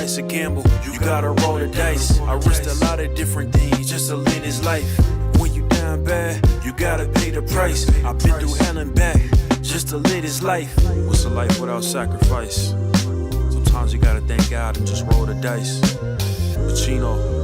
life's a gamble, you gotta roll the dice. I risked a lot of different things just to live this life. When you down bad, you gotta pay the price. I've been through hell and back just to live this life. What's a life without sacrifice? Sometimes you gotta thank God and just roll the dice. Pacino.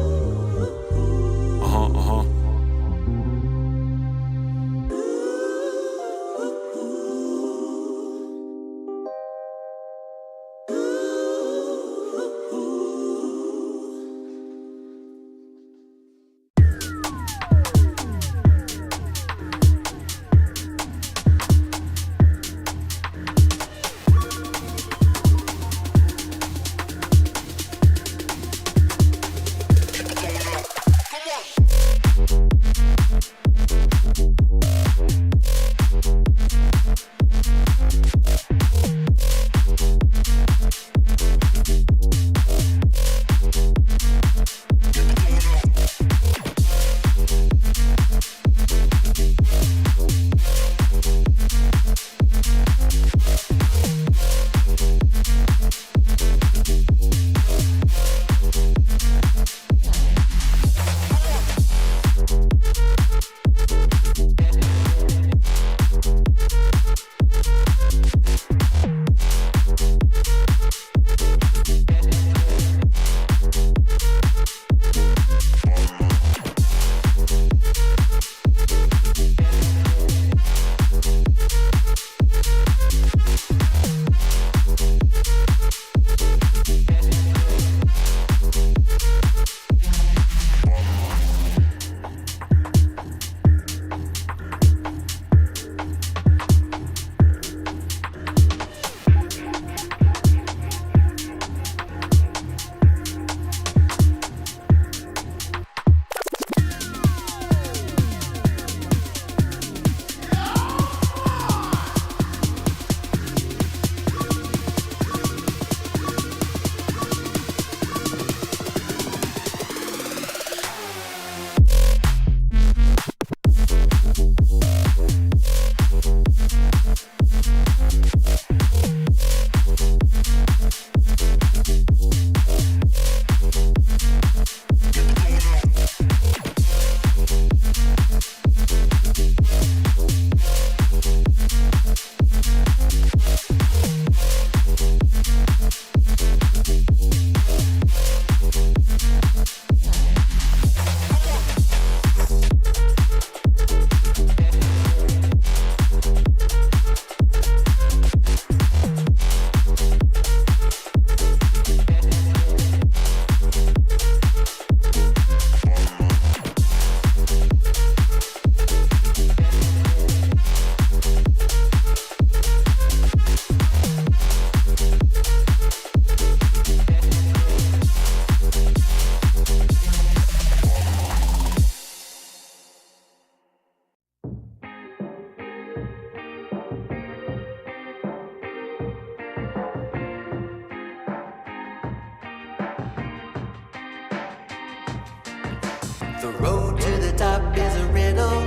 The road to the top is a riddle.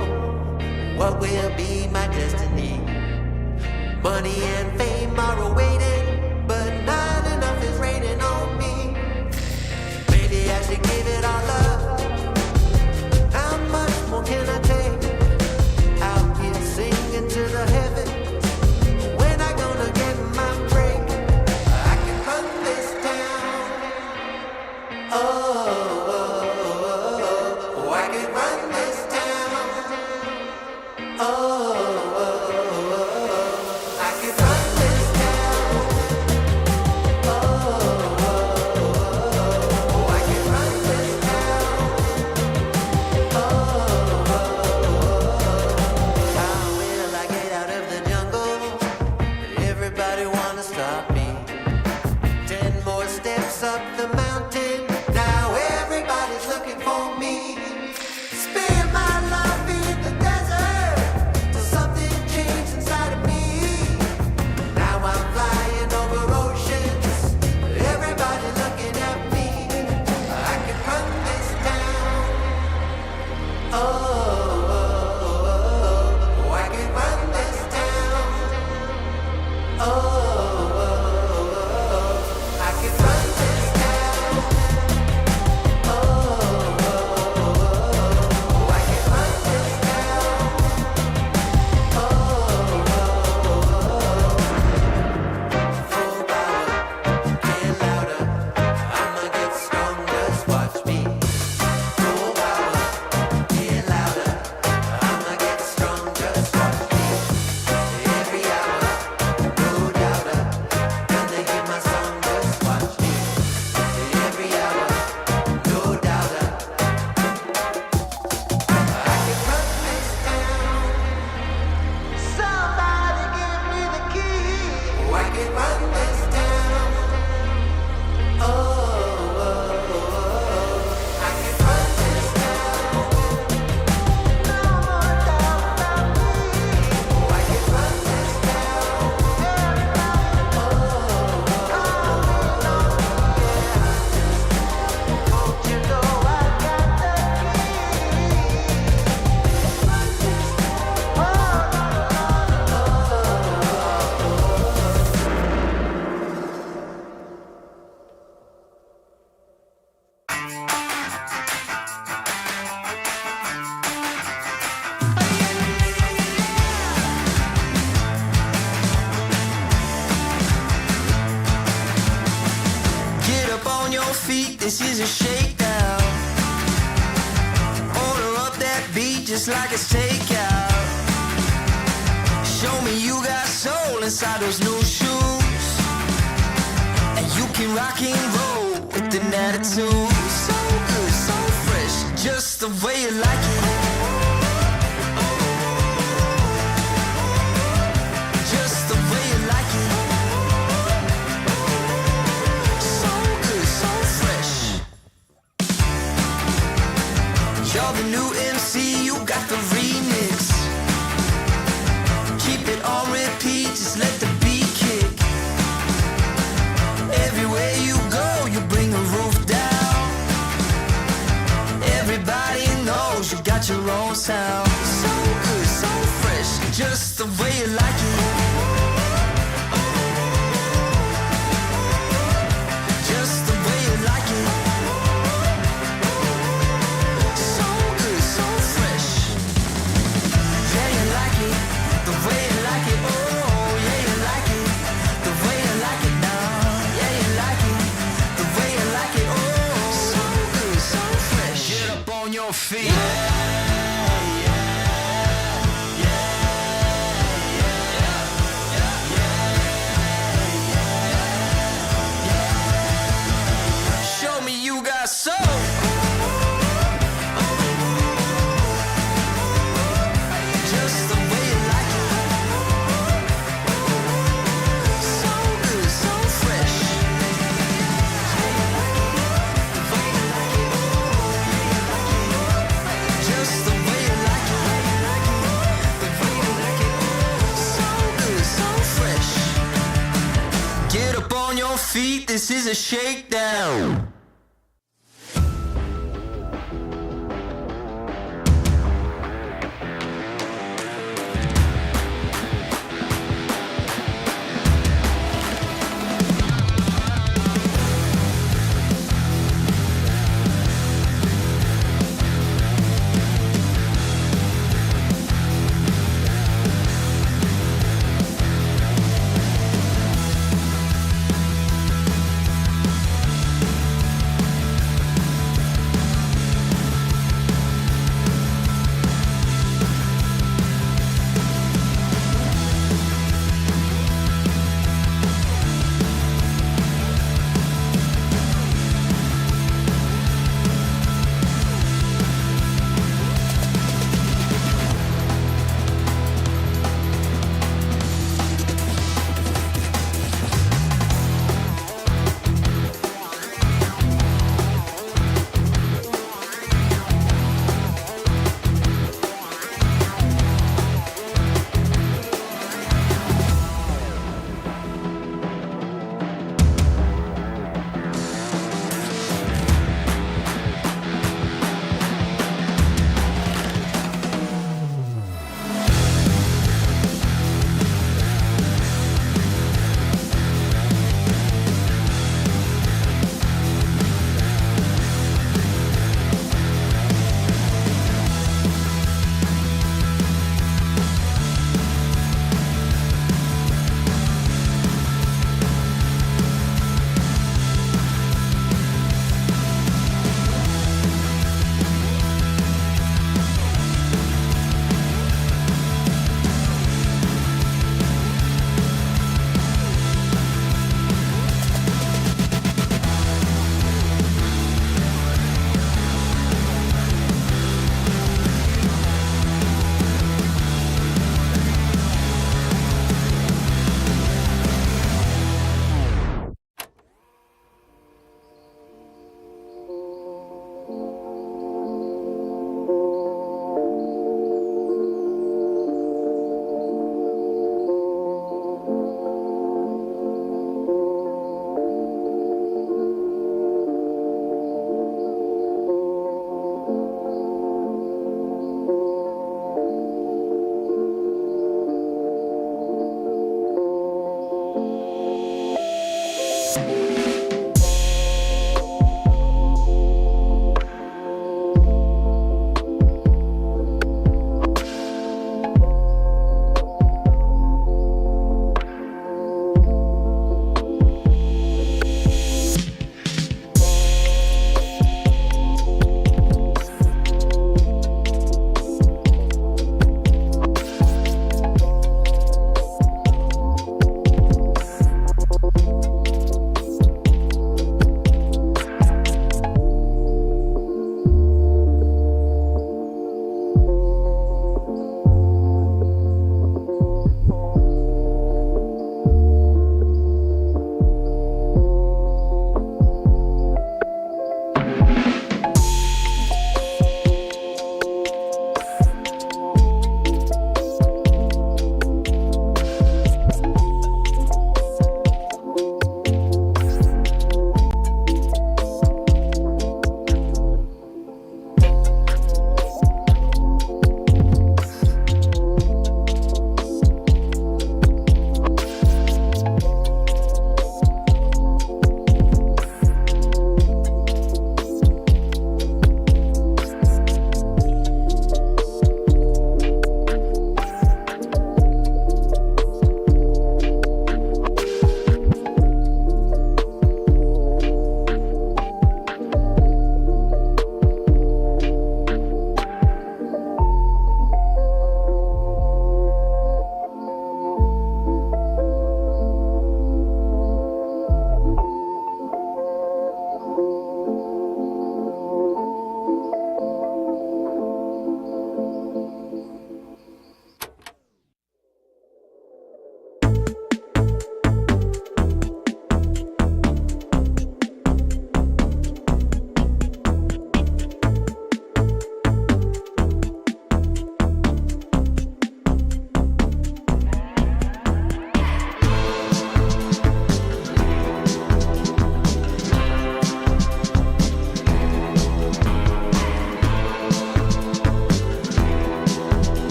What will be my destiny? Money and fame are awaiting, but not enough is raining on me. Maybe I should give it all up. How much more can I take? Out here singing to the heavens. When I gonna get my break? I can run this town. Oh, I can run this town. Oh, I can run this town. feet, this is a shakedown. Order up that beat just like it's takeout. Show me you got soul inside those new shoes, and you can rock and roll with an attitude. So good, so fresh, just the way you like it. Just the way you like it. So good, so fresh. You're the new MC, you got the remix. Keep it on repeat, just let the beat kick. Everywhere you go, you bring the roof down. Everybody knows you got your own sound. So good, so fresh, just the way you like it. Just the way you like it. So good, so fresh. Yeah, you like it, the way you like it. Oh, yeah, you like it, the way you like it now. Yeah, you like it, the way you like it. Oh, so good, so fresh. Get up on your feet. Show me you got soul. Just the way you like it. So good, so fresh. Just the way you like it. The way you like it. So good, so fresh. Get up on your feet, this is a shakedown.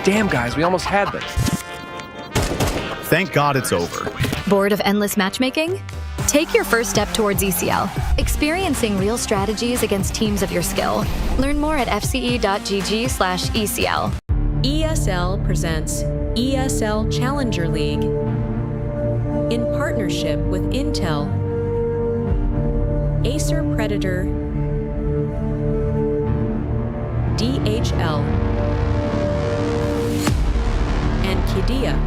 Damn, guys, we almost had this. Thank God it's over. Bored of endless matchmaking? Take your first step towards ECL, experiencing real strategies against teams of your skill. Learn more at fce.gg/ECL. ESL presents ESL Challenger League in partnership with Intel, Acer Predator, DHL, and Kidia.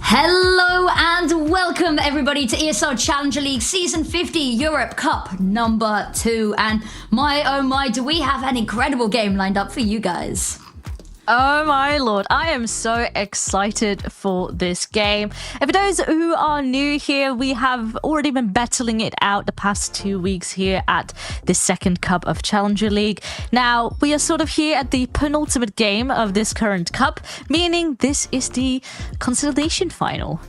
Hello and welcome everybody to ESL Challenger League Season 50 Europe Cup number 2. And my oh my, do we have an incredible game lined up for you guys. Oh my lord, I am so excited for this game. And for those who are new here, we have already been battling it out the past 2 weeks here at the second cup of Challenger League. Now, we are sort of here at the penultimate game of this current cup, meaning this is the consolidation final.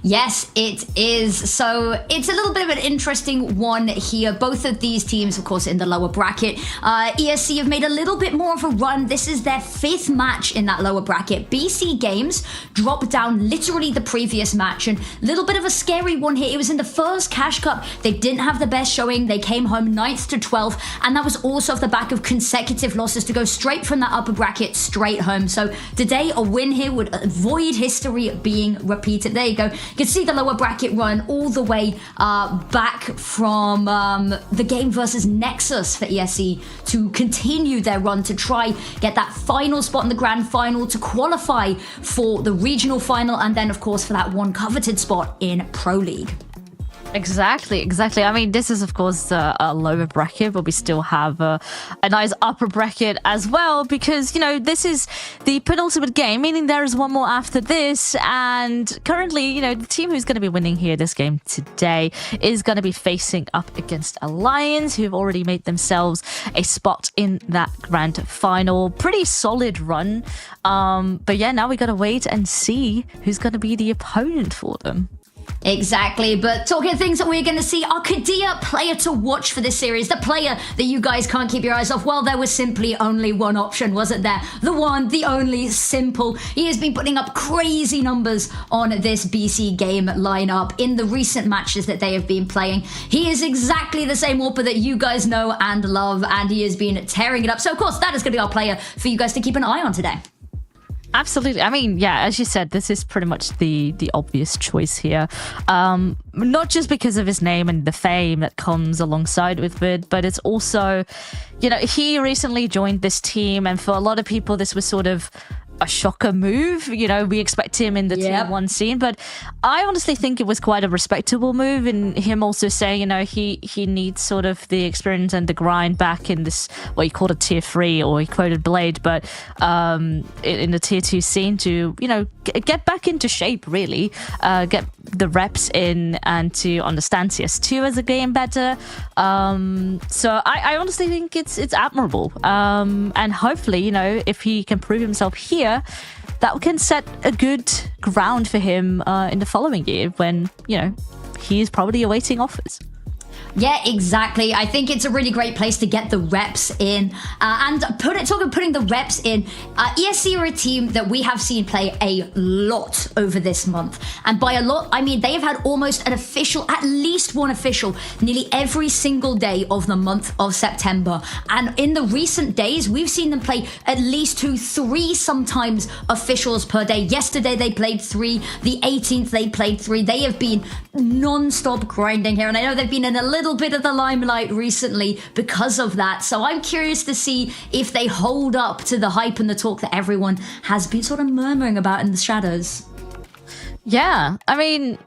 Yes, it is. So it's a little bit of an interesting one here. Both of these teams, of course, in the lower bracket. ESC have made a little bit more of a run. This is their 5th match in that lower bracket. BCGames dropped down literally the previous match, and a little bit of a scary one here. It was in the first Cash Cup. They didn't have the best showing. They came home 9th to 12th, and that was also off the back of consecutive losses to go straight from that upper bracket straight home. So today, a win here would avoid history being repeated. There you go. You can see the lower bracket run all the way back from the game versus Nexus for ESC to continue their run to try get that final spot in the grand final to qualify for the regional final and then of course for that one coveted spot in Pro League. Exactly. I mean, this is, of course, a lower bracket, but we still have a nice upper bracket as well because, you know, this is the penultimate game, meaning there is one more after this. And currently, you know, the team who's going to be winning here this game today is going to be facing up against Alliance, who have already made themselves a spot in that grand final. Pretty solid run. But yeah, now we got to wait and see who's going to be the opponent for them. Exactly, but talking of things that we're going to see, our Kidia player to watch for this series, the player that you guys can't keep your eyes off, well, there was simply only one option, wasn't there? The one, the only, Simple. He has been putting up crazy numbers on this BCGame lineup in the recent matches that they have been playing. He is exactly the same AWPer that you guys know and love, and he has been tearing it up. So, of course, that is going to be our player for you guys to keep an eye on today. Absolutely. I mean, yeah, as you said, this is pretty much the obvious choice here. Not just because of his name and the fame that comes alongside with it, but it's also, you know, he recently joined this team, and for a lot of people, this was sort of a shocker move. You know, we expect him in the tier 1 scene, but I honestly think it was quite a respectable move, and him also saying, you know, he needs sort of the experience and the grind back in this, what he called a tier 3, or he quoted Blade, but in the tier 2 scene to, you know, get back into shape, really, get the reps in and to understand CS2 as a game better. So I honestly think it's admirable, and hopefully, you know, if he can prove himself here, that can set a good ground for him in the following year when, you know, he is probably awaiting offers. Yeah, exactly. I think it's a really great place to get the reps in. And putting the reps in, ESC are a team that we have seen play a lot over this month. And by a lot, I mean they have had almost an official, at least one official, nearly every single day of the month of September. And in the recent days, we've seen them play at least 2, 3 sometimes officials per day. Yesterday they played 3. The 18th they played 3. They have been non-stop grinding here. And I know they've been in a little bit of the limelight recently because of that. So I'm curious to see if they hold up to the hype and the talk that everyone has been sort of murmuring about in the shadows. Yeah, I mean,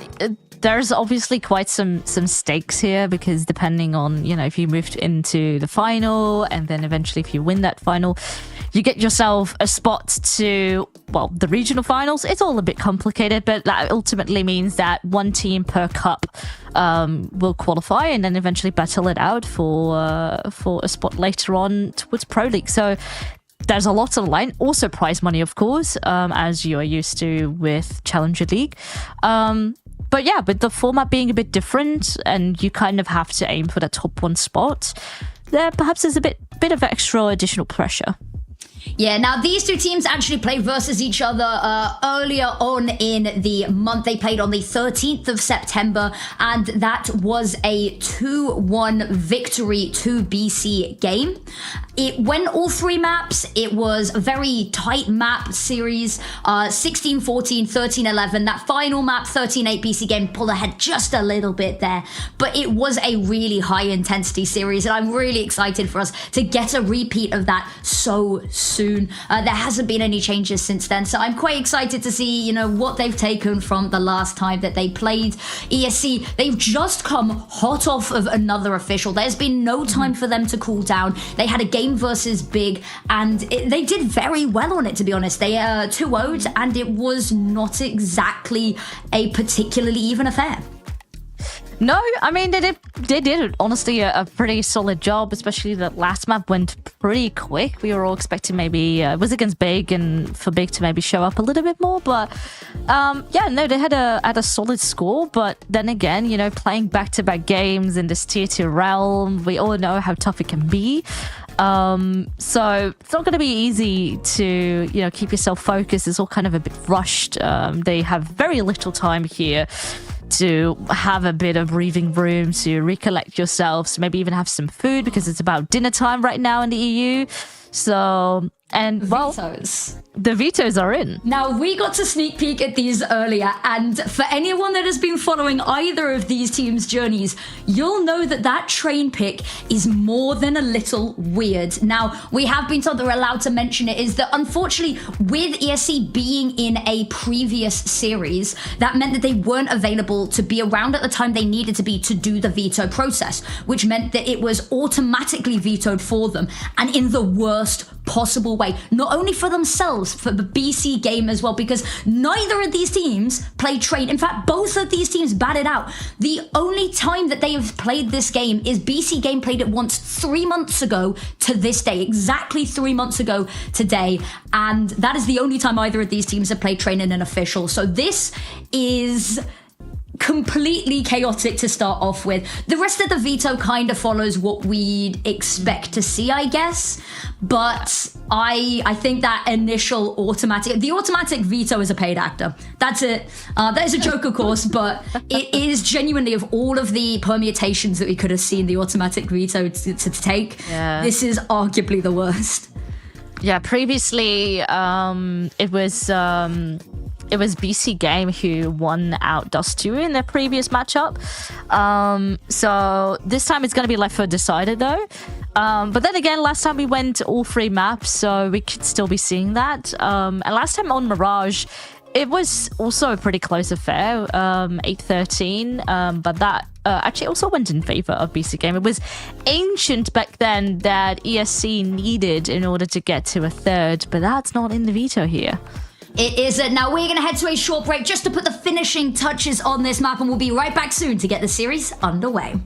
there's obviously quite some stakes here because depending on, you know, if you moved into the final and then eventually if you win that final, you get yourself a spot to, well, the regional finals. It's all a bit complicated, but that ultimately means that one team per cup will qualify and then eventually battle it out for a spot later on towards Pro League. So there's a lot on the line. Also prize money, of course, as you are used to with Challenger League. But yeah, with the format being a bit different and you kind of have to aim for the top one spot, there perhaps is a bit of extra additional pressure. Yeah, now these two teams actually played versus each other earlier on in the month. They played on the 13th of September, and that was a 2-1 victory to BCGame. It went all three maps. It was a very tight map series, 16-14, 13-11. That final map, 13-8, BCGame pulled ahead just a little bit there, but it was a really high-intensity series, and I'm really excited for us to get a repeat of that so soon. There hasn't been any changes since then, so I'm quite excited to see, you know, what they've taken from the last time that they played ESC. They've just come hot off of another official. There's been no time for them to cool down. They had a game versus Big, and they did very well on it, to be honest. They 2-0'd, and it was not exactly a particularly even affair. No, I mean, they did honestly a pretty solid job, especially that last map went pretty quick. We were all expecting maybe, it was against Big, and for Big to maybe show up a little bit more, but yeah, no, they had a solid score, but then again, you know, playing back-to-back games in this tier 2 realm, we all know how tough it can be. So it's not going to be easy to, you know, keep yourself focused. It's all kind of a bit rushed. They have very little time here to have a bit of breathing room, to recollect yourselves, maybe even have some food, because it's about dinner time right now in the EU. So, and well, the vetoes are in. Now, we got to sneak peek at these earlier, and for anyone that has been following either of these teams' journeys, you'll know that that train pick is more than a little weird. Now, we have been told that we're allowed to mention it, is that unfortunately, with ESC being in a previous series, that meant that they weren't available to be around at the time they needed to be to do the veto process, which meant that it was automatically vetoed for them, and in the worst possible way, not only for themselves, for the BCGame as well, because neither of these teams played train. In fact, both of these teams batted out. The only time that they have played this game is BCGame played it once 3 months ago to this day, exactly 3 months ago today, and that is the only time either of these teams have played train in an official. So this is completely chaotic to start off with. The rest of the veto kind of follows what we'd expect to see, I guess, but I think that initial automatic veto is a paid actor. That's it. That is a joke, of course, but it is genuinely, of all of the permutations that we could have seen the automatic veto to take, this is arguably the worst. Yeah, previously it was BCGame who won out Dust2 in their previous matchup. So this time it's going to be left for decided though. But then again, last time we went all 3 maps, so we could still be seeing that. And last time on Mirage, it was also a pretty close affair, 8-13, but that actually also went in favor of BCGame. It was ancient back then that ESC needed in order to get to a third, but that's not in the veto here. It isn't. Now we're going to head to a short break just to put the finishing touches on this map, and we'll be right back soon to get the series underway.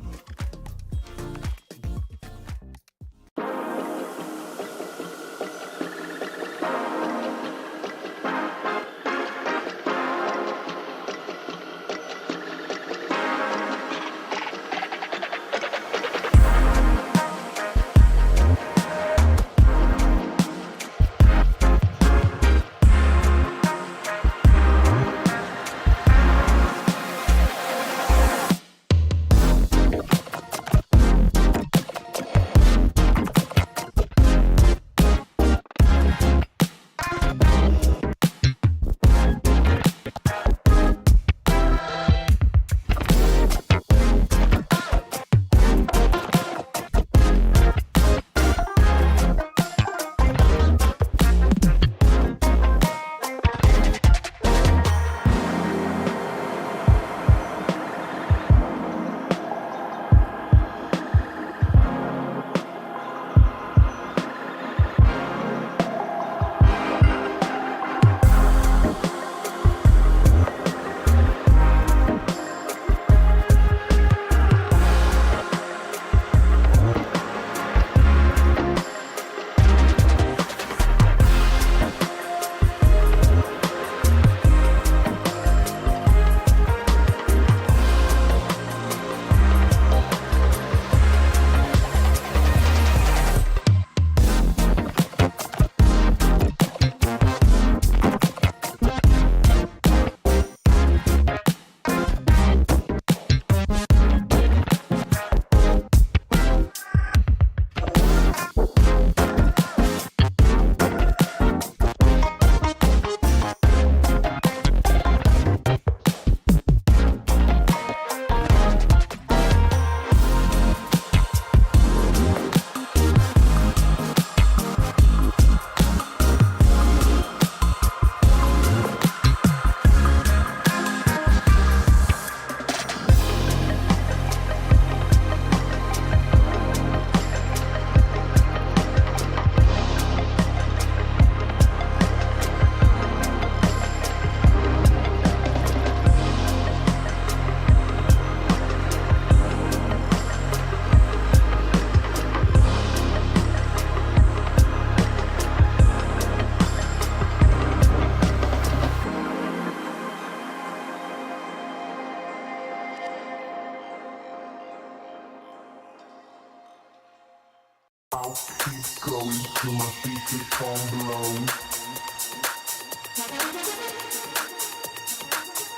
keep going till my feet become below.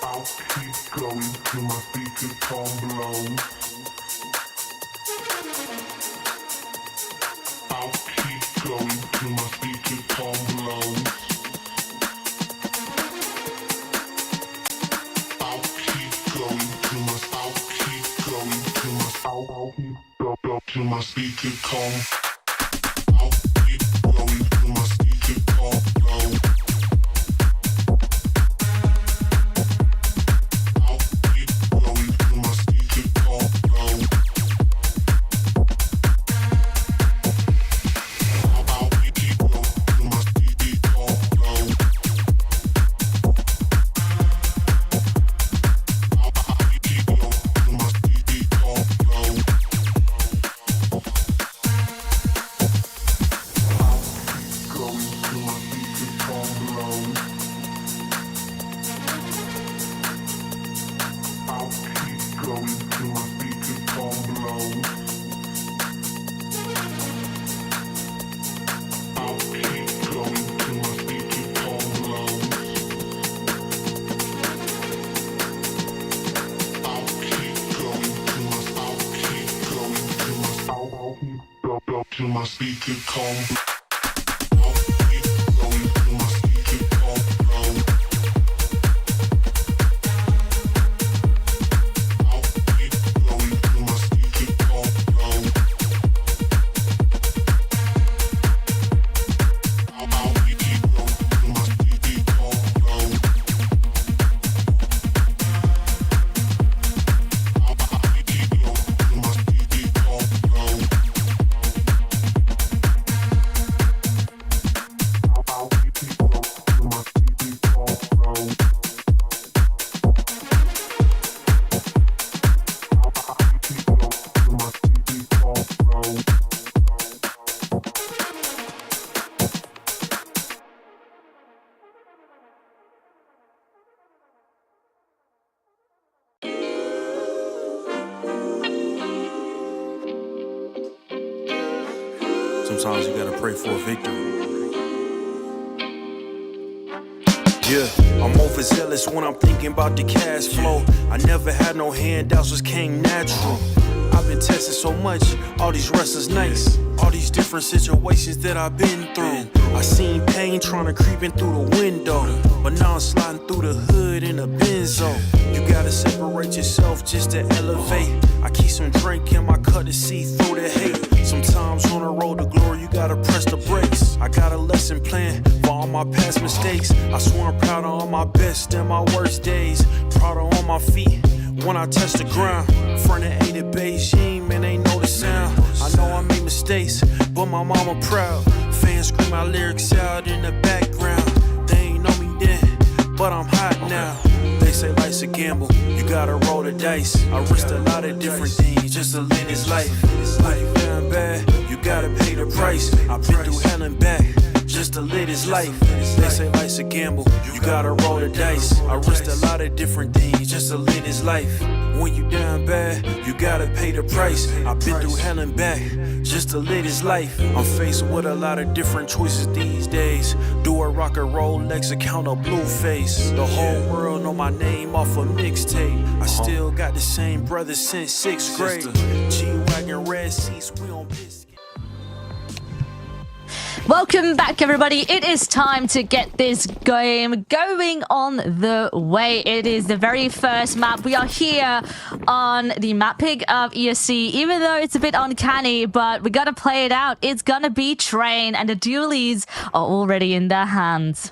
I'll keep going till my feet become below. I'll keep going till my feet become below. I'll keep going till my till my speaker calm. I'll keep going till my speaker calm low. I'll keep going till my speaker calm low. I'll keep going till my speaker calm low. I'll keep going till my speaker calm low. Till my speaker calm. I'll keep going till my speaker calm low. I'll keep going till my speaker calm low. I'll keep going till my speaker calm low. I'll keep going till my speaker calm low. Sometimes you gotta pray for a victory. Yeah, I'm overzealous when I'm thinking about the cash flow. I never had no handouts, just came natural. I've been tested so much, all these restless nights, all these different situations that I've been through. I seen pain trying to creep in through the window, but now I'm sliding through the hood in a benzo. You gotta separate yourself just to elevate. I keep some drink in my cup to see through the hate. Sometimes on the road to glory, you gotta press the brakes. I got a lesson plan for all my past mistakes. I swear I'm proud of all my best and my worst days. Proud of all my feet when I touch the ground. Front of A to Beijing, man, they know the sound. I know I made mistakes, but my mama proud. Fans scream my lyrics out in the background. They ain't know me then, but I'm hot now. They say life's a gamble, you gotta roll the dice. I risked a lot of different things just to live this life. Life down bad, you gotta pay the price. I've been through hell and back just to live this life. They say life's a gamble, you gotta roll the dice. I risked a lot of different things just to live this life. When you down bad, you gotta pay the price. I've been through hell and back just to live this life. I'm faced with a lot of different choices these days. Do a rock and roll Lex account of Blueface. The whole world know my name off a mixtape. I still got the same brother since 6th grade. G-Wagon, red seats, we on biscuit. Welcome back, everybody. It is time to get this game going on the way. It is the very first map. We are here on the map pick of ESC, even though it's a bit uncanny, but we gotta play it out. It's gonna be Train, and the dualies are already in their hands.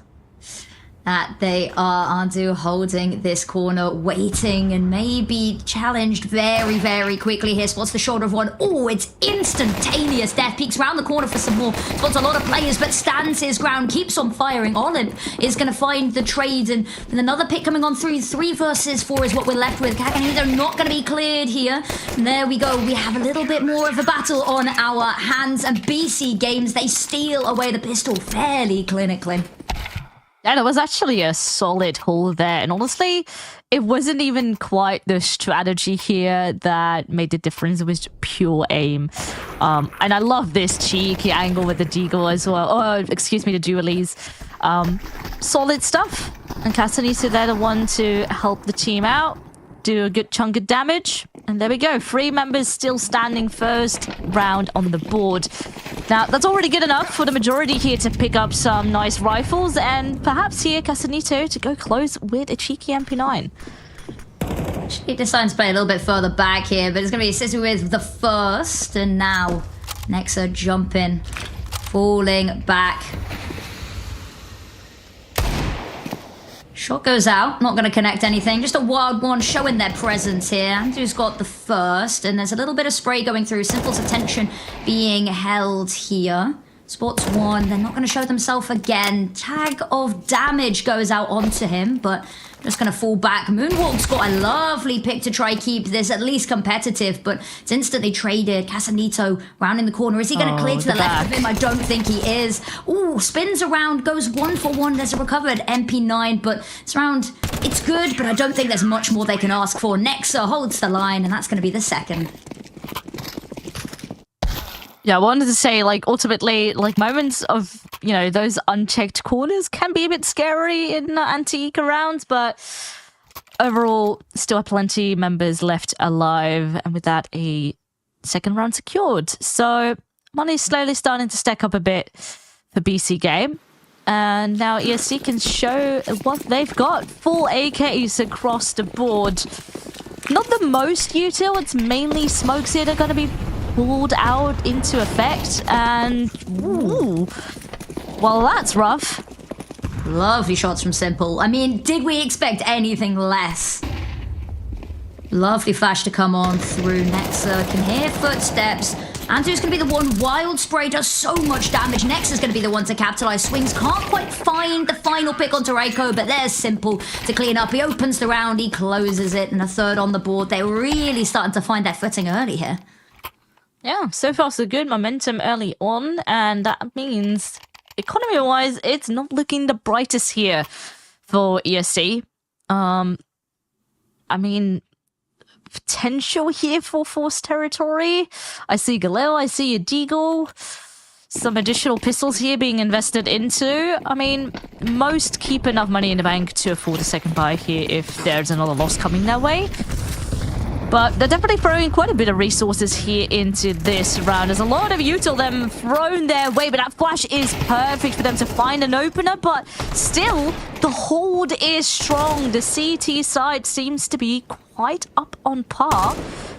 They are Andu holding this corner, waiting and maybe challenged very, very quickly here. Spots the shoulder of one. Oh, it's instantaneous death. Peeks around the corner for some more. Spots a lot of players, but stands his ground. Keeps on firing. Olymp is going to find the trades, and with another pick coming on through. 3 versus 4 is what we're left with. Kaganito not going to be cleared here. And there we go. We have a little bit more of a battle on our hands. And BCGames, they steal away the pistol fairly clinically. And it was actually a solid haul there. And honestly, it wasn't even quite the strategy here that made the difference. It was pure aim. And I love this cheeky angle with the deagle as well. Oh, excuse me, the dualies. Solid stuff. And Casanito there, the one to help the team out. Do a good chunk of damage. And there we go. 3 members still standing first round on the board. Now, that's already good enough for the majority here to pick up some nice rifles. And perhaps here, Casanito to go close with a cheeky MP9. He decides to play a little bit further back here, but it's going to be Sissy with the first. And now, Nexa jumping, falling back. Shot goes out, not going to connect anything. Just a wild one showing their presence here. Andrew's got the first, and there's a little bit of spray going through. Simple's attention being held here. Sports 1, they're not going to show themselves again. Tag of damage goes out onto him, but just going to fall back. Moonwalk's got a lovely pick to try keep this at least competitive, but it's instantly traded. Casanito rounding the corner. Is he going to clear to the left of him? I don't think he is. Ooh, spins around, goes 1 for 1. There's a recovered MP9, but this round, it's good, but I don't think there's much more they can ask for. Nexa holds the line, and that's going to be the second. Yeah, I wanted to say, like, ultimately, like, moments of, you know, those unchecked corners can be a bit scary in anti-eco rounds, but overall, still have plenty members left alive, and with that, a second round secured. So, money's slowly starting to stack up a bit for BCGame, and now ESC can show what they've got. 4 AKs across the board. Not the most util, it's mainly smokes here that are going to be pulled out into effect, and ooh, well, that's rough. Lovely shots from Simple. I mean, did we expect anything less? Lovely flash to come on through. Nexa can hear footsteps. Andrew's going to be the one. Wild spray does so much damage. Nexa's going to be the one to capitalize. Swings can't quite find the final pick onto Reiko, but there's Simple to clean up. He opens the round, he closes it, and a third on the board. They're really starting to find their footing early here. Yeah, so far so good. Momentum early on, and that means economy-wise, it's not looking the brightest here for ESC. I mean, potential here for forced territory. I see Galil, I see a Deagle. Some additional pistols here being invested into. I mean, most keep enough money in the bank to afford a second buy here if there's another loss coming their way. But they're definitely throwing quite a bit of resources here into this round. There's a lot of util them thrown their way, but that flash is perfect for them to find an opener. But still, the hold is strong. The CT side seems to be quite up on par.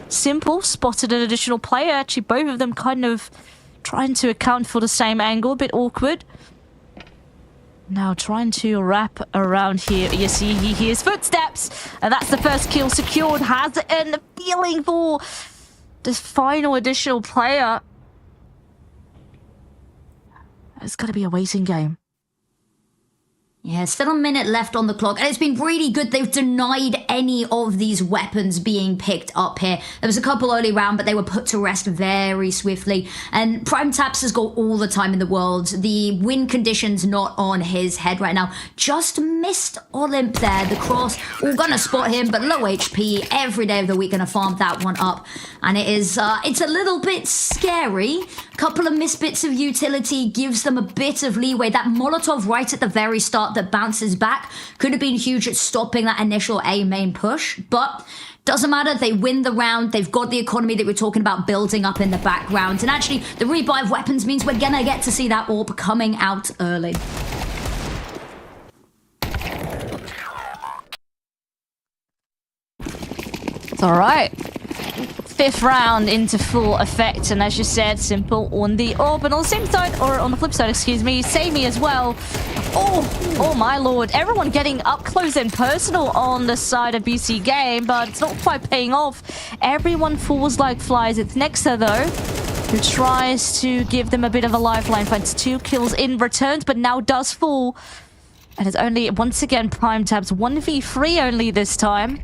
Simple spotted an additional player. Actually, both of them kind of trying to account for the same angle. A bit awkward. Now trying to wrap around here. You see, he hears footsteps, and that's the first kill secured. Has a feeling for this final additional player. It's got to be a waiting game. Yeah, still a minute left on the clock, and it's been really good. They've denied any of these weapons being picked up here. There was a couple early round, but they were put to rest very swiftly. And Prime Taps has got all the time in the world. The win condition's not on his head right now. Just missed Olymp there. The cross, all gonna spot him, but low HP. Every day of the week gonna farm that one up. And it is, it's a little bit scary. Couple of misbits of utility gives them a bit of leeway. That Molotov right at the very start that bounces back could have been huge at stopping that initial A main push, but doesn't matter. They win the round. They've got the economy that we're talking about building up in the background, and actually the rebuy of weapons means we're gonna get to see that orb coming out early. It's all right. 5th round into full effect, and as you said, Simple on the orb, and on the same side, or on the flip side, excuse me, Samey as well. Oh my lord, everyone getting up close and personal on the side of BCGame, but it's not quite paying off. Everyone falls like flies. It's Nexa though, who tries to give them a bit of a lifeline, finds 2 kills in return, but now does fall. And it's only, once again, Prime Tabs 1v3 only this time.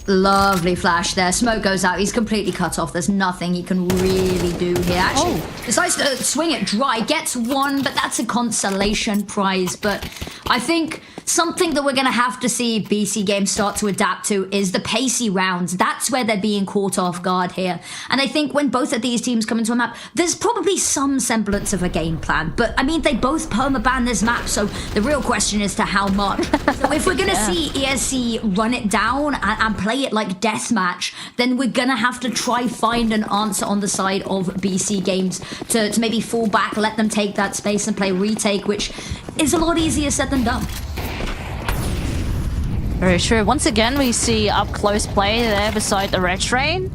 Lovely flash there. Smoke goes out. He's completely cut off. There's nothing he can really do here. Actually, decides to swing it dry. Gets one, but that's a consolation prize. But I think something that we're going to have to see BCGame start to adapt to is the pacey rounds. That's where they're being caught off guard here. And I think when both of these teams come into a map, there's probably some semblance of a game plan. But, I mean, they both permaban this map, so the real question is to how much. So if we're going to see ESC run it down and play it like deathmatch, then we're going to have to try find an answer on the side of BCGames to maybe fall back, let them take that space and play retake, which is a lot easier said than done. Very true. Once again, we see up close play there beside the red train.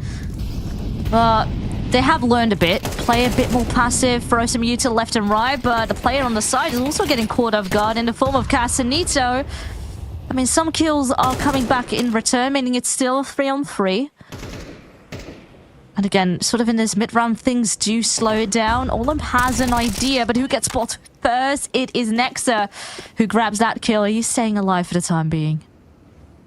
But they have learned a bit. Play a bit more passive, throw some util left and right, but the player on the side is also getting caught off guard in the form of Casanito. I mean, some kills are coming back in return, meaning it's still 3-on-3. And again, sort of in this mid-round, things do slow it down. Olim has an idea, but who gets spotted first? It is Nexa who grabs that kill. He's staying alive for the time being.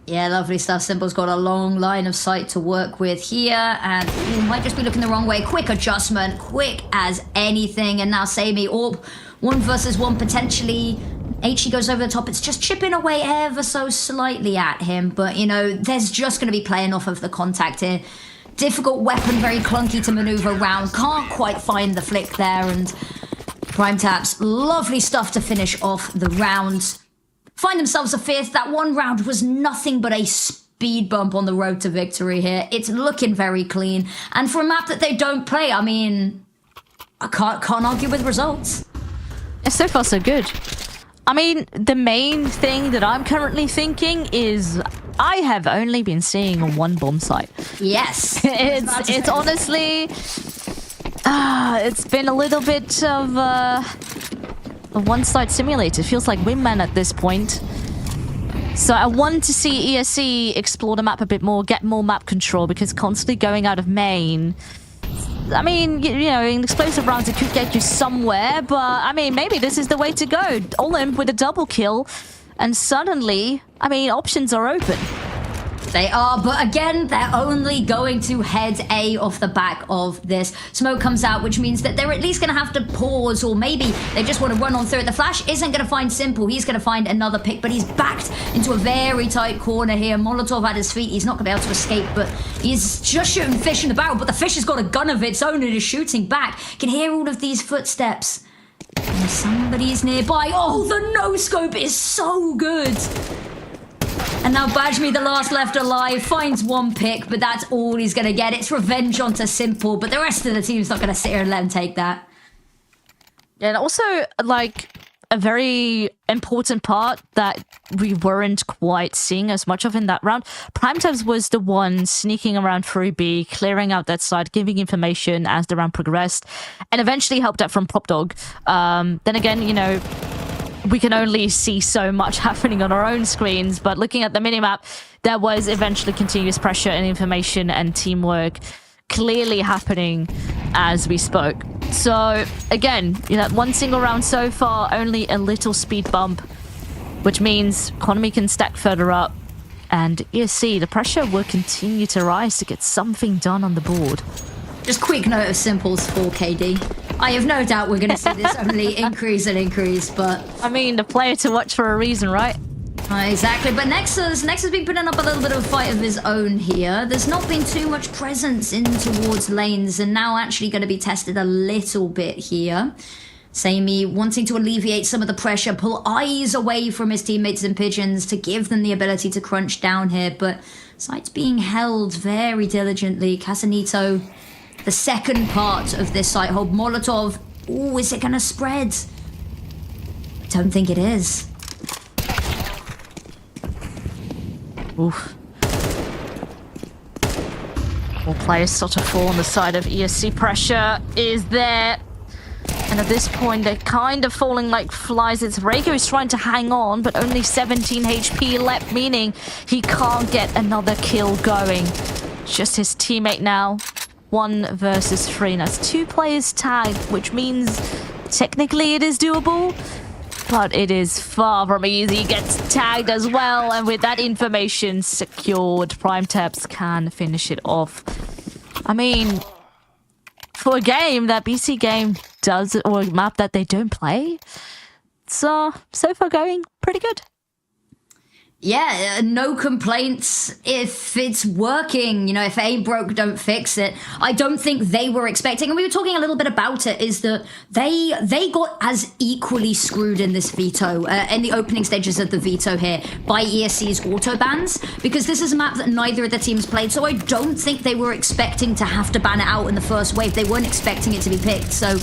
Yeah, lovely stuff. Simple's got a long line of sight to work with here, and he might just be looking the wrong way. Quick adjustment, quick as anything, and now Sammy, Orb, 1 versus 1 potentially. HE goes over the top. It's just chipping away ever so slightly at him, but, you know, there's just going to be playing off of the contact here. Difficult weapon, very clunky to maneuver around. Can't quite find the flick there, and Prime Taps, lovely stuff to finish off the rounds. Find themselves a 5th. That one round was nothing but a speed bump on the road to victory here. It's looking very clean. And for a map that they don't play, I mean, I can't argue with results. So far, so good. I mean, the main thing that I'm currently thinking is I have only been seeing one bomb site. Yes. It's honestly... it's been a little bit of... a one-side simulator. It feels like Wingman at this point. So I want to see ESC explore the map a bit more, get more map control, because constantly going out of main... I mean, you know, in explosive rounds it could get you somewhere, but I mean, maybe this is the way to go. Olymp with a double kill, and suddenly, I mean, options are open. They are, but again, they're only going to head A off the back of this. Smoke comes out, which means that they're at least going to have to pause, or maybe they just want to run on through it. The flash isn't going to find Simple. He's going to find another pick, but he's backed into a very tight corner here. Molotov at his feet. He's not going to be able to escape, but he's just shooting fish in the barrel, but the fish has got a gun of its own and is shooting back. Can hear all of these footsteps. And somebody's nearby. Oh, the no-scope is so good. And now Bajmi, the last left alive, finds one pick, but that's all he's going to get. It's revenge onto Simple, but the rest of the team's not going to sit here and let him take that. And also, like, a very important part that we weren't quite seeing as much of in that round. Primetimes was the one sneaking around through B, clearing out that side, giving information as the round progressed, and eventually helped out from Prop Dog. Then again, you know, we can only see so much happening on our own screens, but looking at the minimap, there was eventually continuous pressure and information and teamwork clearly happening as we spoke. So, again, you know, one single round so far, only a little speed bump, which means economy can stack further up, and ESC, the pressure will continue to rise to get something done on the board. Just quick note of Simple's 4KD. I have no doubt we're going to see this only increase and increase, but... I mean, the player to watch for a reason, right? Exactly, but Nexa's been putting up a little bit of a fight of his own here. There's not been too much presence in towards lanes, and now actually going to be tested a little bit here. Sammy wanting to alleviate some of the pressure, pull eyes away from his teammates and Pigeons to give them the ability to crunch down here, but site's being held very diligently. Casanito, the second part of this site hold. Molotov, ooh, is it going to spread? I don't think it is. Oof. All players start to fall on the side of ESC. Pressure is there. And at this point, they're kind of falling like flies. It's Reiko who's trying to hang on, but only 17 HP left, meaning he can't get another kill going. Just his teammate now. 1 versus 3. Now it's 2 players tagged, which means technically it is doable. But it is far from easy. He gets tagged as well, and with that information secured, Prime Taps can finish it off. I mean, for a game that BCGame does, or a map that they don't play, it's so far going pretty good. Yeah, no complaints if it's working. You know, if it ain't broke, don't fix it. I don't think they were expecting, and we were talking a little bit about it, is that they got as equally screwed in this veto, in the opening stages of the veto here, by ESC's auto bans, because this is a map that neither of the teams played, so I don't think they were expecting to have to ban it out in the first wave. They weren't expecting it to be picked, so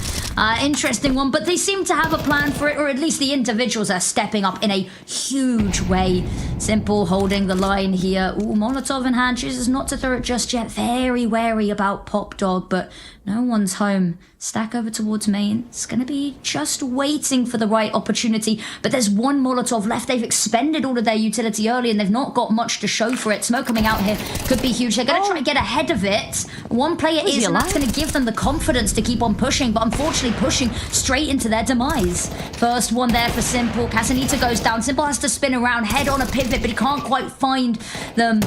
interesting one, but they seem to have a plan for it, or at least the individuals are stepping up in a huge way. Simple holding the line here. Ooh, Molotov in hand, chooses not to throw it just yet. Very wary about Pop Dog, but no one's home. Stack over towards main. It's going to be just waiting for the right opportunity, but there's one Molotov left. They've expended all of their utility early, and they've not got much to show for it. Smoke coming out here could be huge. They're going to try and get ahead of it. One player is, and that's going to give them the confidence to keep on pushing, but unfortunately pushing straight into their demise. First one there for Simple. Casanita goes down. Simple has to spin around, head on a pivot, but he can't quite find them.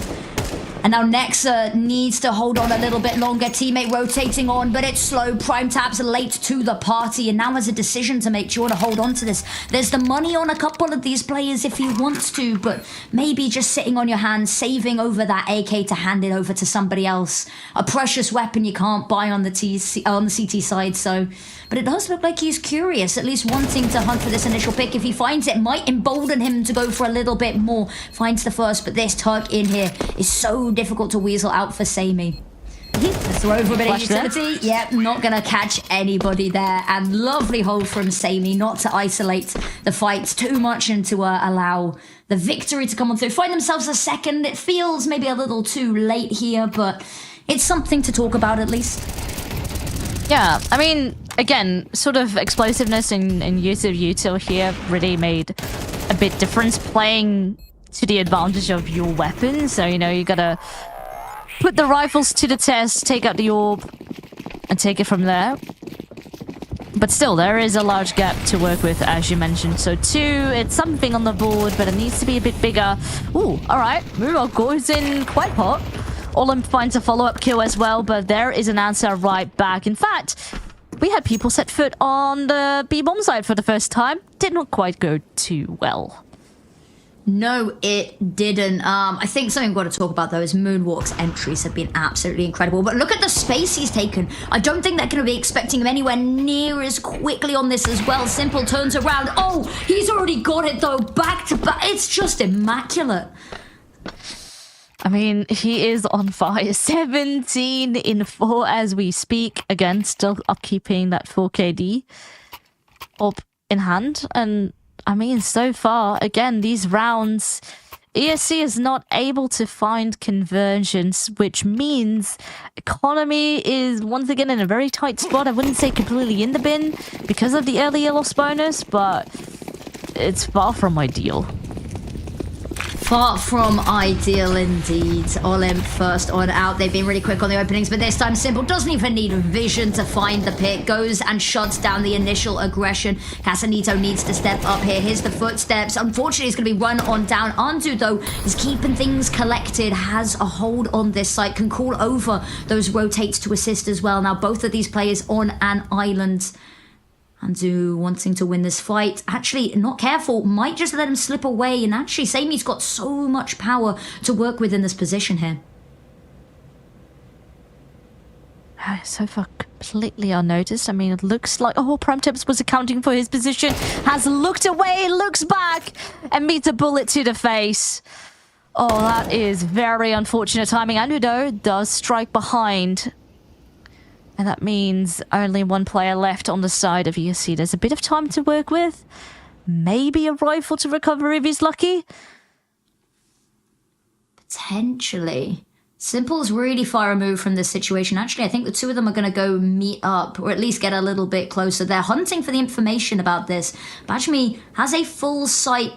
And now Nexa needs to hold on a little bit longer. Teammate rotating on, but it's slow. Prime Taps late to the party, and now has a decision to make sure to hold on to this. There's the money on a couple of these players if he wants to, but maybe just sitting on your hands, saving over that AK to hand it over to somebody else. A precious weapon you can't buy on the CT side, so... But it does look like he's curious, at least wanting to hunt for this initial pick. If he finds it, might embolden him to go for a little bit more. Finds the first, but this Turk in here is so difficult to weasel out for Samey. Throw over a bit of utility. Yep, not going to catch anybody there. And lovely hold from Samey, not to isolate the fights too much and to allow the victory to come on through. Find themselves a second. It feels maybe a little too late here, but it's something to talk about at least. Yeah, I mean, again, sort of explosiveness and use of util here really made a bit difference, playing to the advantage of your weapon. So, you know, you gotta put the rifles to the test, take out the orb, and take it from there. But still, there is a large gap to work with, as you mentioned. So 2, it's something on the board, but it needs to be a bit bigger. Ooh, alright, Murok goes in quite hot. Olim finds a follow-up kill as well, but there is an answer right back. In fact, we had people set foot on the B-bomb side for the first time. Did not quite go too well. No, it didn't. I think something we've got to talk about, though, is Moonwalk's entries have been absolutely incredible. But look at the space he's taken. I don't think they're going to be expecting him anywhere near as quickly on this as well. Simple turns around. Oh, he's already got it, though. Back to back. It's just immaculate. I mean, he is on fire. 17 in 4 as we speak. Again, still upkeeping that 4KD up in hand. And, I mean, so far, again, these rounds, ESC is not able to find conversions, which means economy is once again in a very tight spot. I wouldn't say completely in the bin because of the early loss bonus, but it's far from ideal. Far from ideal indeed. Olim first on out. They've been really quick on the openings, but this time Simple doesn't even need vision to find the pick. Goes and shuts down the initial aggression. Casanito needs to step up here. Here's the footsteps. Unfortunately, it's going to be run on down. Andu, though, is keeping things collected, has a hold on this site, can call over those rotates to assist as well. Now, both of these players on an island. Andu wanting to win this fight. Actually, not careful. Might just let him slip away. And actually, Samey's got so much power to work with in this position here. So far, completely unnoticed. I mean, it looks like... Oh, Prime Tips was accounting for his position. Has looked away, looks back, and meets a bullet to the face. Oh, that is very unfortunate timing. Andu, though, does strike behind. And that means only one player left on the side of ESC. There's a bit of time to work with. Maybe a rifle to recover if he's lucky. Potentially. Simple's really far removed from this situation. Actually, I think the two of them are going to go meet up, or at least get a little bit closer. They're hunting for the information about this. Bajmi has a full site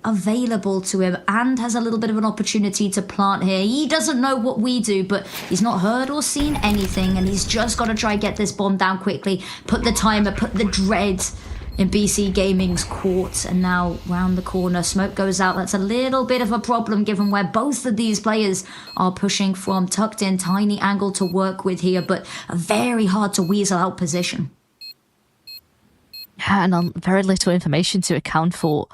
available to him and has a little bit of an opportunity to plant here. He doesn't know what we do, but he's not heard or seen anything, and he's just got to try and get this bomb down quickly, put the timer, put the dread in BC Gaming's court, and now round the corner, smoke goes out. That's a little bit of a problem given where both of these players are pushing from. Tucked in, tiny angle to work with here, but a very hard to weasel out position. Yeah, and very little information to account for.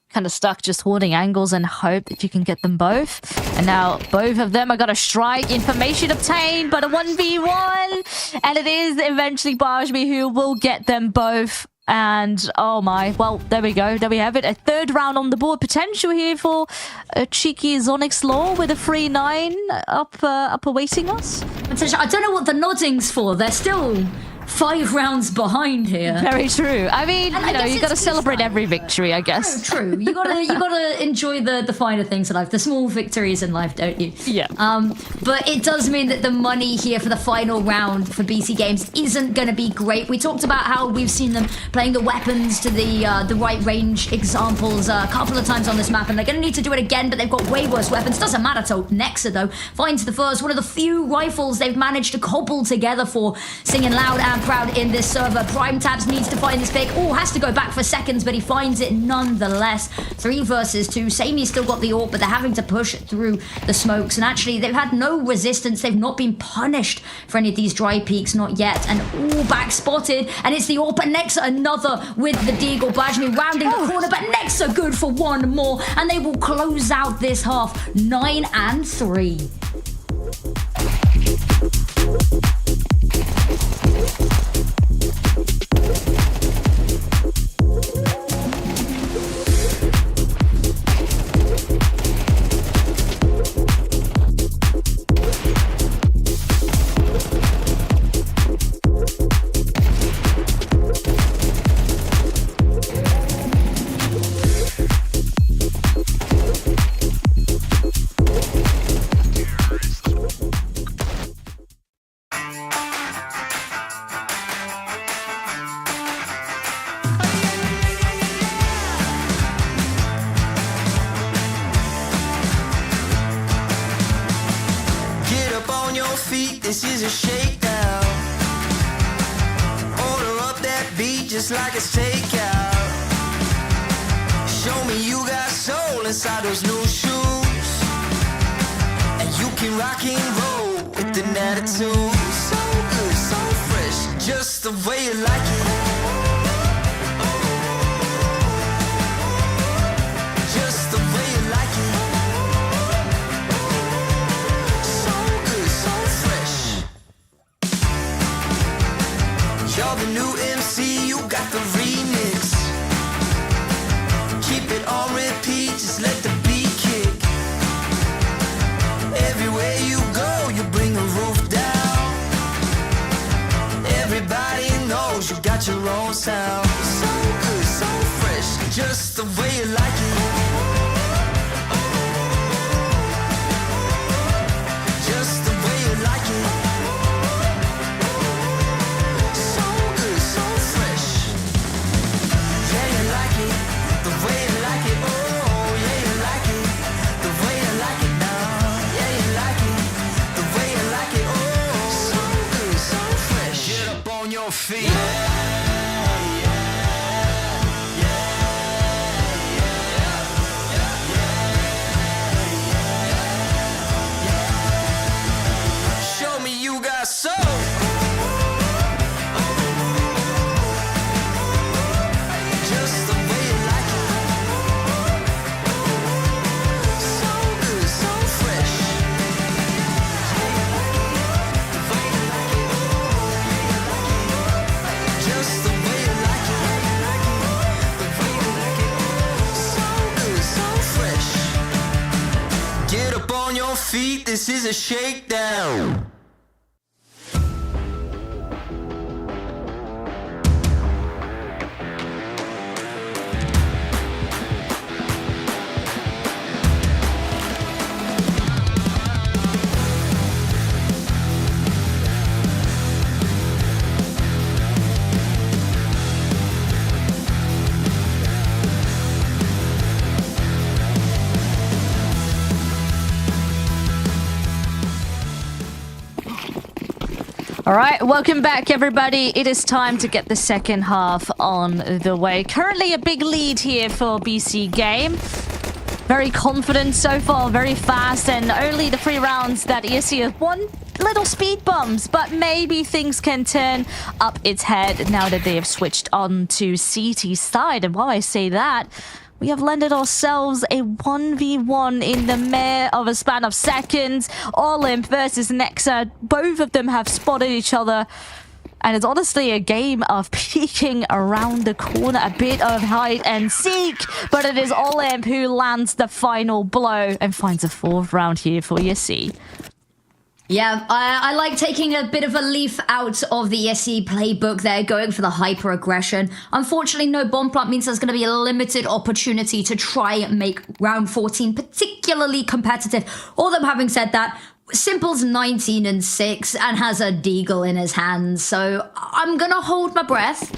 Kind of stuck just holding angles and hope that you can get them both. And now both of them are going to strike. Information obtained, but a 1v1. And it is eventually BCGame who will get them both. And oh my, well, there we go. There we have it. A third round on the board. Potential here for a cheeky Zonix Law with a 3-9 up awaiting us. I don't know what the nodding's for. They're still 5 rounds behind here. Very true. I mean, And you know, you got to celebrate every victory, I guess. True. You gotta enjoy the finer things in life, the small victories in life, don't you? Yeah. But it does mean that the money here for the final round for BC Games isn't going to be great. We talked about how we've seen them playing the weapons to the right range examples a couple of times on this map, and they're going to need to do it again, but they've got way worse weapons. Doesn't matter to Nexa, though. Finds the first, one of the few rifles they've managed to cobble together for Singing Loud and Proud in this server. Prime Tabs needs to find this pick. Oh, has to go back for seconds, but he finds it nonetheless. 3 versus 2. Samey's still got the AWP, but they're having to push through the smokes. And actually, they've had no resistance. They've not been punished for any of these dry peaks, not yet. And all back spotted. And it's the AWP, and Nexa another with the Deagle. BCGame rounding the corner, but Nexa good for one more. And they will close out this half 9-3. This is a shakedown. Order up that beat just like it's takeout. Show me you got soul inside those new shoes, and you can rock and roll with an attitude. So good, so fresh, just the way you like it. Just the way you like it. You're the new MC, you got the remix. Keep it on repeat, just let the beat kick. Everywhere you go, you bring the roof down. Everybody knows you got your own sound. So good, so fresh, just the way you like it. Just the way you like it. Feet. Show me you got soul. Just the way you like it. So good, so fresh. Just the way you like it. So good, so fresh. Get up on your feet, this is a shakedown. All right, welcome back, everybody. It is time to get the second half on the way. Currently a big lead here for BCGame. Very confident so far, very fast, and only the 3 rounds that ESC has won. Little speed bumps, but maybe things can turn up its head now that they have switched on to CT's side. And while I say that, we have landed ourselves a 1v1 in the mere of a span of seconds. Olymp versus Nexa. Both of them have spotted each other. And it's honestly a game of peeking around the corner, a bit of hide and seek. But it is Olymp who lands the final blow and finds a 4th round here for ESC. Yeah, I like taking a bit of a leaf out of the ESC playbook there, going for the hyper-aggression. Unfortunately, no bomb plant means there's going to be a limited opportunity to try and make round 14 particularly competitive. Although having said that, Simple's 19-6 and has a deagle in his hands, so I'm going to hold my breath.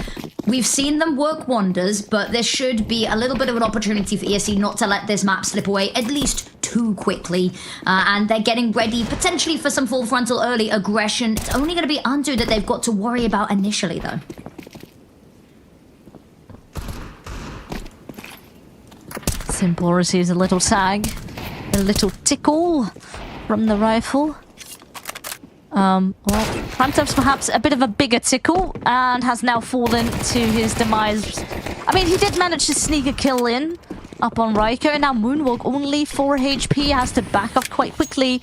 We've seen them work wonders, but there should be a little bit of an opportunity for ESC not to let this map slip away, at least too quickly. And they're getting ready, potentially for some full frontal early aggression. It's only going to be Undo that they've got to worry about initially, though. Simple receives a little tag, a little tickle from the rifle. Well, Phantom's perhaps a bit of a bigger tickle and has now fallen to his demise. I mean, he did manage to sneak a kill in up on Raiko, and now Moonwalk, only 4 HP, has to back up quite quickly.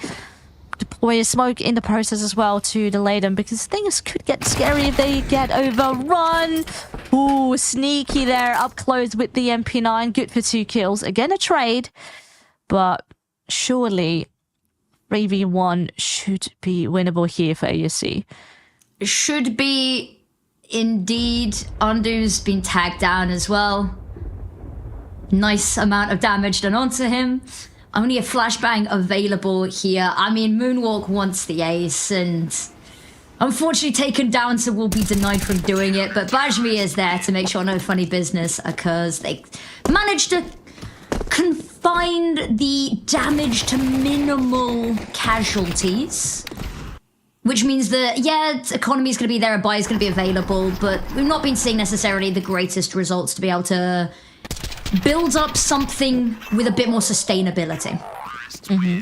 Deploy a smoke in the process as well to delay them, because things could get scary if they get overrun. Ooh, sneaky there, up close with the MP9. Good for 2 kills. Again, a trade, but surely 3v1 should be winnable here for ESC. Should be, indeed. Undu's been tagged down as well. Nice amount of damage done onto him. Only a flashbang available here. I mean, Moonwalk wants the ace, and unfortunately taken down, so will be denied from doing it. But Bajmi is there to make sure no funny business occurs. They managed to confine the damage to minimal casualties, which means that, yeah, economy is going to be there, a buy is going to be available, but we've not been seeing necessarily the greatest results to be able to build up something with a bit more sustainability. Mm-hmm.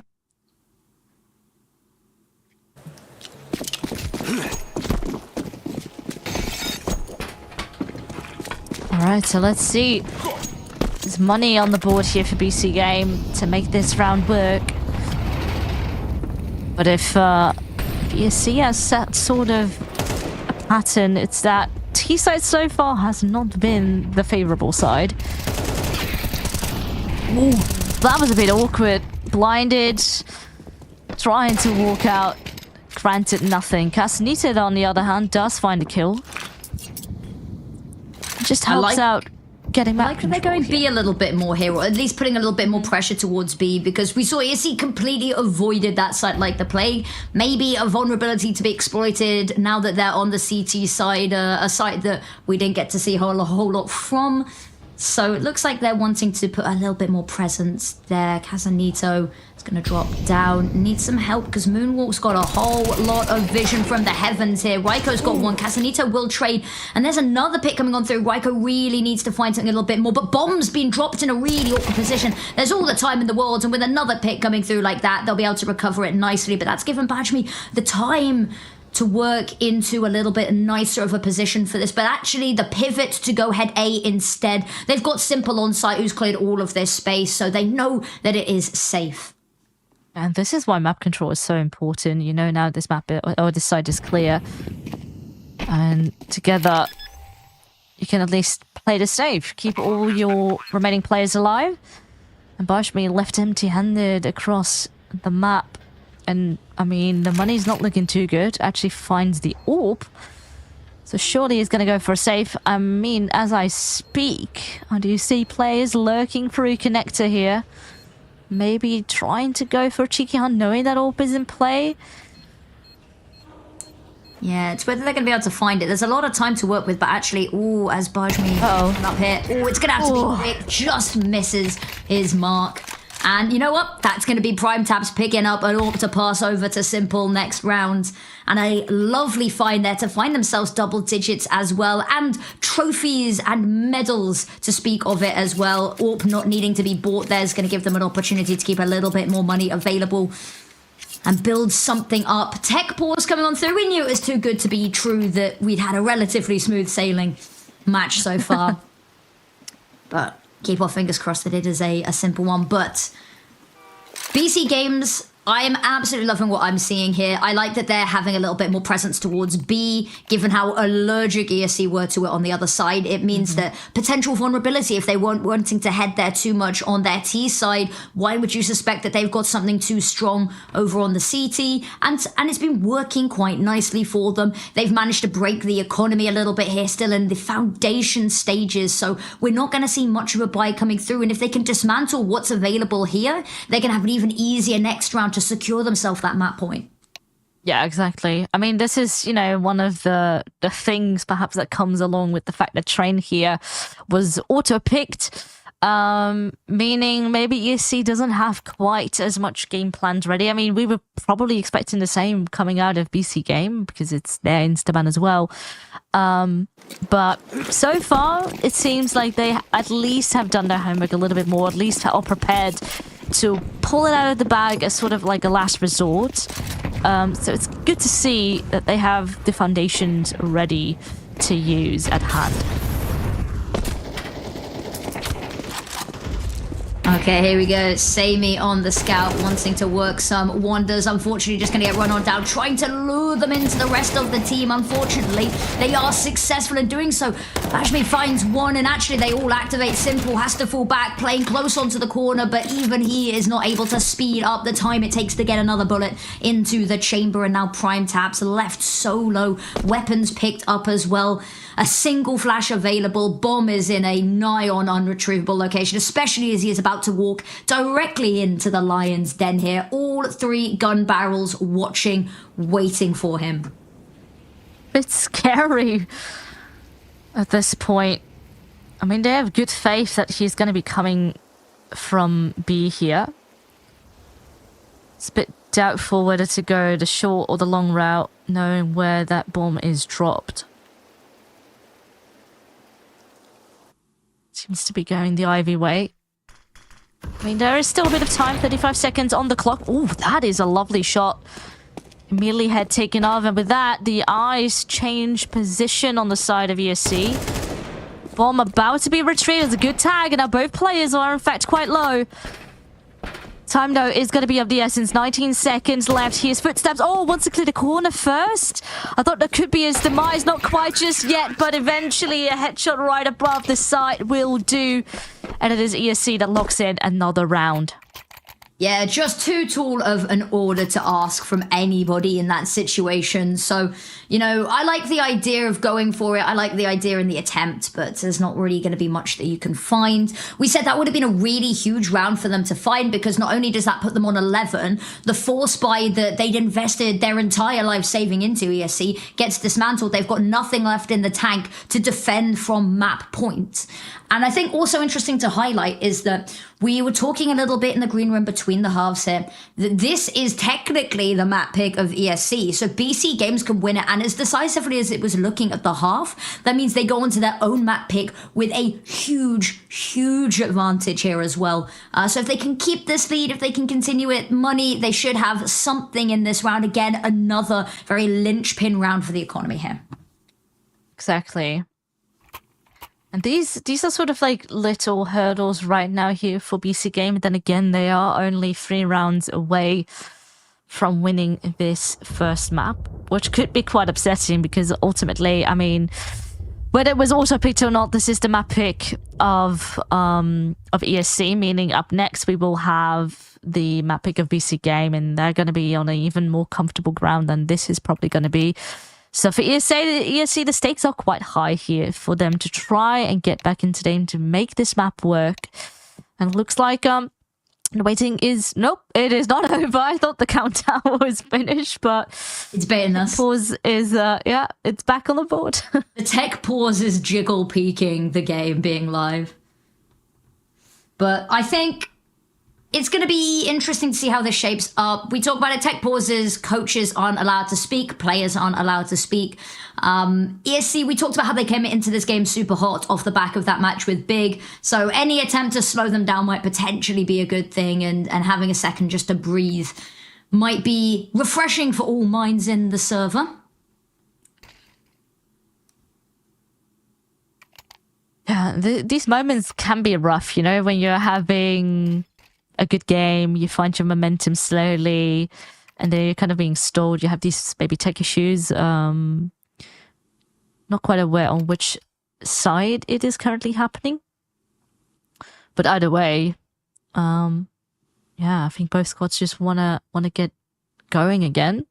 All right, so let's see. There's money on the board here for BCGame to make this round work. But if ESC has set sort of a pattern, it's that T-side so far has not been the favourable side. Ooh, that was a bit awkward. Blinded, trying to walk out, granted nothing. Castanita, on the other hand, does find a kill. Just helps out getting back. They're going B a little bit more here, or at least putting a little bit more pressure towards B, because we saw ESC completely avoided that side like the plague. Maybe a vulnerability to be exploited now that they're on the CT side, a side that we didn't get to see a whole lot from. So it looks like they're wanting to put a little bit more presence there. Casanito is going to drop down. Needs some help because Moonwalk's got a whole lot of vision from the heavens here. Raiko's got one. Casanito will trade. And there's another pick coming on through. Raiko really needs to find something a little bit more. But Bomb's being dropped in a really awkward position. There's all the time in the world. And with another pick coming through like that, they'll be able to recover it nicely. But that's given Bajmi the time to work into a little bit nicer of a position for this, but actually the pivot to go head A instead. They've got Simple on site who's cleared all of this space, so they know that it is safe. And this is why map control is so important. You know, now this map or this side is clear, and together you can at least play this safe, keep all your remaining players alive. And Bajmi left empty-handed across the map. And, I mean, the money's not looking too good. Actually finds the AWP. So surely he's going to go for a safe. I mean, as I speak, do you see players lurking through connector here? Maybe trying to go for a cheeky hunt, knowing that AWP is in play? Yeah, it's whether they're going to be able to find it. There's a lot of time to work with, but actually, ooh, as Bajmi up here, ooh, it's going to have to be quick. Just misses his mark. And you know what? That's going to be Prime Tabs picking up an AWP to pass over to Simple next round. And a lovely find there to find themselves double digits as well. And trophies and medals to speak of it as well. AWP not needing to be bought there is going to give them an opportunity to keep a little bit more money available and build something up. Tech pause coming on through. We knew it was too good to be true that we'd had a relatively smooth sailing match so far. But keep our fingers crossed that it is a simple one. But BCGames, I am absolutely loving what I'm seeing here. I like that they're having a little bit more presence towards B, given how allergic ESC were to it on the other side. It means that potential vulnerability, if they weren't wanting to head there too much on their T side, why would you suspect that they've got something too strong over on the CT? And it's been working quite nicely for them. They've managed to break the economy a little bit here, still in the foundation stages, so we're not going to see much of a buy coming through. And if they can dismantle what's available here, they're going to have an even easier next round to secure themselves that map point. Yeah, exactly. I mean, this is, one of the things perhaps that comes along with the fact that Train here was auto-picked, meaning maybe ESC doesn't have quite as much game plans ready. I mean, we were probably expecting the same coming out of BCGame because it's their Instaban as well. But so far, it seems like they at least have done their homework a little bit more, at least are prepared to pull it out of the bag as sort of like a last resort. So it's good to see that they have the foundations ready to use at hand. Okay, here we go. Sammy on the scout, wanting to work some wonders. Unfortunately, just going to get run on down, trying to lure them into the rest of the team. Unfortunately, they are successful in doing so. Bashmi finds one, and actually they all activate. Simple has to fall back, playing close onto the corner, but even he is not able to speed up the time it takes to get another bullet into the chamber. And now Prime Tabs left solo. Weapons picked up as well. A single flash available. Bomb is in a nigh on unretrievable location, especially as he is about to walk directly into the lion's den here. All three gun barrels watching, waiting for him. It's scary at this point. I mean, they have good faith that he's going to be coming from B here. It's a bit doubtful whether to go the short or the long route, knowing where that bomb is dropped. Seems to be going the Ivy way. I mean, there is still a bit of time, 35 seconds on the clock. Ooh, that is a lovely shot. Immediately head taken off, and with that, the eyes change position on the side of ESC. Bomb about to be retrieved. It's a good tag, and now both players are in fact quite low. Time, though, is going to be of the essence. 19 seconds left. Here's footsteps. Oh, wants to clear the corner first. I thought that could be his demise. Not quite just yet, but eventually a headshot right above the site will do. And it is ESC that locks in another round. Yeah, just too tall of an order to ask from anybody in that situation. So, I like the idea of going for it. I like the idea in the attempt, but there's not really going to be much that you can find. We said that would have been a really huge round for them to find, because not only does that put them on 11, the force buy that they'd invested their entire life saving into ESC gets dismantled. They've got nothing left in the tank to defend from map point. And I think also interesting to highlight is that we were talking a little bit in the green room between the halves here, that this is technically the map pick of ESC. So BCGames can win it, and as decisively as it was looking at the half, that means they go onto their own map pick with a huge, huge advantage here as well. So if they can keep this lead, if they can continue it, money, they should have something in this round. Again, another very linchpin round for the economy here. Exactly. And these are sort of like little hurdles right now here for BCGame. Then again, they are only 3 rounds away from winning this first map, which could be quite upsetting because ultimately, I mean, whether it was auto picked or not, this is the map pick of ESC, meaning up next we will have the map pick of BCGame, and they're going to be on an even more comfortable ground than this is probably going to be. So for ESC, the stakes are quite high here for them to try and get back into the game to make this map work. And it looks like the waiting is... Nope, it is not over. I thought the countdown was finished, but... It's baiting us. Pause is, yeah, it's back on the board. The tech pause is jiggle peeking the game being live. But I think it's going to be interesting to see how this shapes up. We talk about it, tech pauses, coaches aren't allowed to speak, players aren't allowed to speak. ESC, we talked about how they came into this game super hot off the back of that match with Big. So any attempt to slow them down might potentially be a good thing, and having a second just to breathe might be refreshing for all minds in the server. Yeah, these moments can be rough, you know, when you're having a good game, you find your momentum slowly, and then you're kind of being stalled. You have these maybe tech issues. Not quite aware on which side it is currently happening. But either way, yeah, I think both squads just wanna get going again.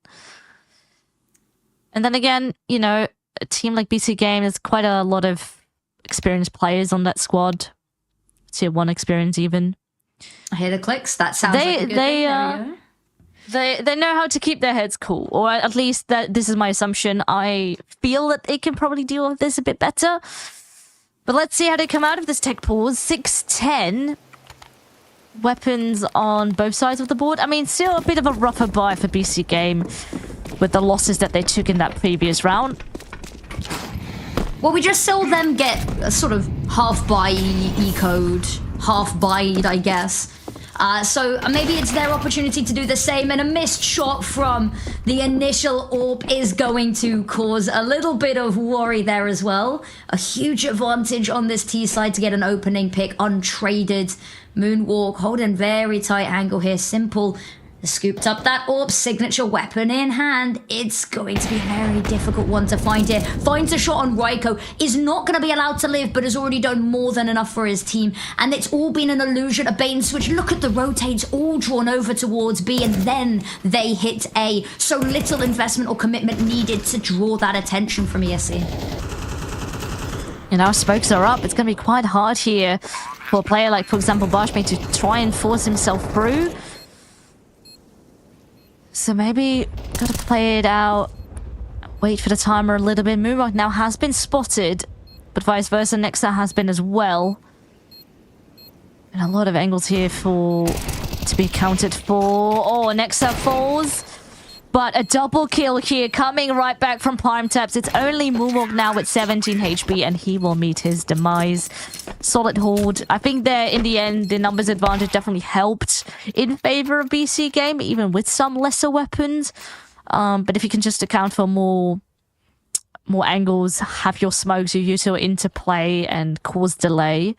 And then again, you know, a team like BCGame has quite a lot of experienced players on that squad. Tier 1 experience even. I hear the clicks. That sounds like a good thing. They know how to keep their heads cool, or at least this is my assumption. I feel that they can probably deal with this a bit better. But let's see how they come out of this tech pause. 6-10 weapons on both sides of the board. I mean, still a bit of a rougher buy for BCGame with the losses that they took in that previous round. Well, we just saw them get a sort of half-buy E-code, half-buyed, I guess. So maybe it's their opportunity to do the same, and a missed shot from the initial AWP is going to cause a little bit of worry there as well. A huge advantage on this T side to get an opening pick, untraded. Moonwalk holding very tight angle here, Simple. Scooped up that AWP, signature weapon in hand. It's going to be a very difficult one to find here. Finds a shot on Raiko, is not going to be allowed to live, but has already done more than enough for his team. And it's all been an illusion, a bait and switch. Look at the rotates, all drawn over towards B, and then they hit A. So little investment or commitment needed to draw that attention from ESC. You know, spokes are up. It's going to be quite hard here for a player like, for example, Bashmi to try and force himself through. So maybe gotta play it out, wait for the timer a little bit. Moonrock now has been spotted, but vice versa, Nexa has been as well. And a lot of angles here to be accounted for. Oh, Nexa falls. But a double kill here coming right back from Prime Taps. It's only Moonwalk now with 17 HP, and he will meet his demise. Solid hold. I think there, in the end, the numbers advantage definitely helped in favor of BCGame, even with some lesser weapons. But if you can just account for more angles, have your smokes, your util into play, and cause delay,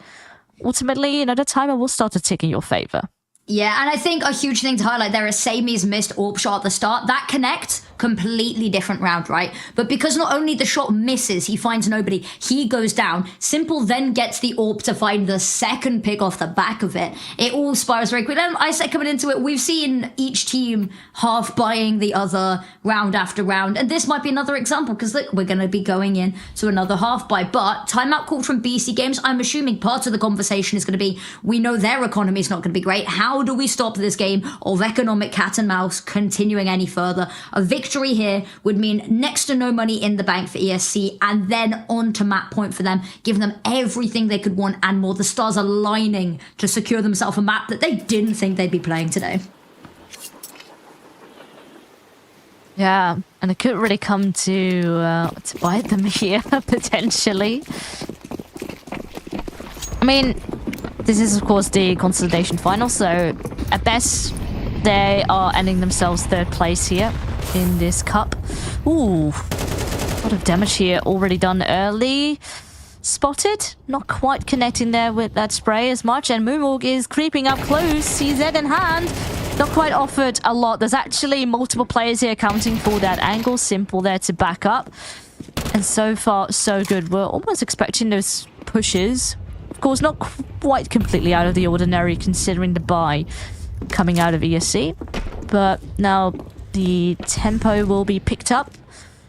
ultimately, you know, the timer will start to tick in your favor. Yeah, and I think a huge thing to highlight there is Sami's missed AWP shot at the start. That connect, completely different round, right? But because not only the shot misses, he finds nobody, he goes down. Simple then gets the AWP to find the second pick off the back of it. It all spirals very quickly. And I say coming into it, we've seen each team half buying the other round after round. And this might be another example, because look, we're going to be going in to another half buy. But timeout call from BCGames, I'm assuming part of the conversation is going to be, we know their economy is not going to be great. How do we stop this game of economic cat and mouse continuing any further? A victory here would mean next to no money in the bank for ESC, and then on to map point for them, giving them everything they could want and more. The stars aligning to secure themselves a map that they didn't think they'd be playing today. Yeah, and it could really come to bite them here, potentially. I mean, this is, of course, the consolidation final, so at best, they are ending themselves third place here in this cup. Ooh, a lot of damage here already done early. Spotted, not quite connecting there with that spray as much, and Moonwalk is creeping up close, CZ in hand. Not quite offered a lot. There's actually multiple players here accounting for that angle. Simple there to back up. And so far, so good. We're almost expecting those pushes. Of course, not quite completely out of the ordinary considering the buy coming out of ESC. But now the tempo will be picked up.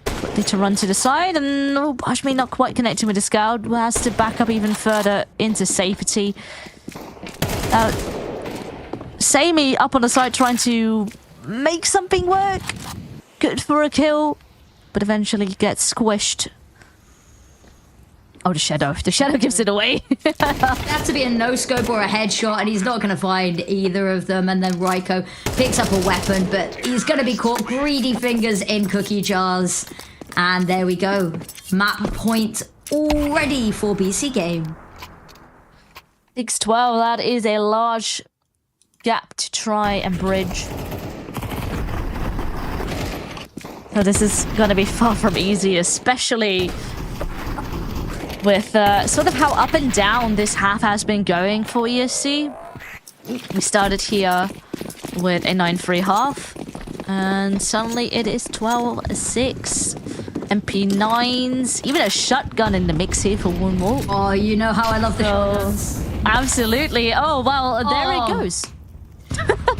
Quickly to run to the side, and Hashmi not quite connecting with the scout. Has to back up even further into safety. Sami up on the side trying to make something work. Good for a kill, but eventually gets squished. Oh, the shadow. The shadow gives it away. It has to be a no-scope or a headshot, and he's not going to find either of them. And then Raiko picks up a weapon, but he's going to be caught greedy fingers in cookie jars. And there we go. Map point already for BCGame. 6-12, that is a large gap to try and bridge. So this is going to be far from easy, especially with sort of how up and down this half has been going for ESC. We started here with a 9-3 half, and suddenly it is 12-6. MP9s, even a shotgun in the mix here for one more. Oh, you know how I love the shotguns. Absolutely. Oh, well, there it goes.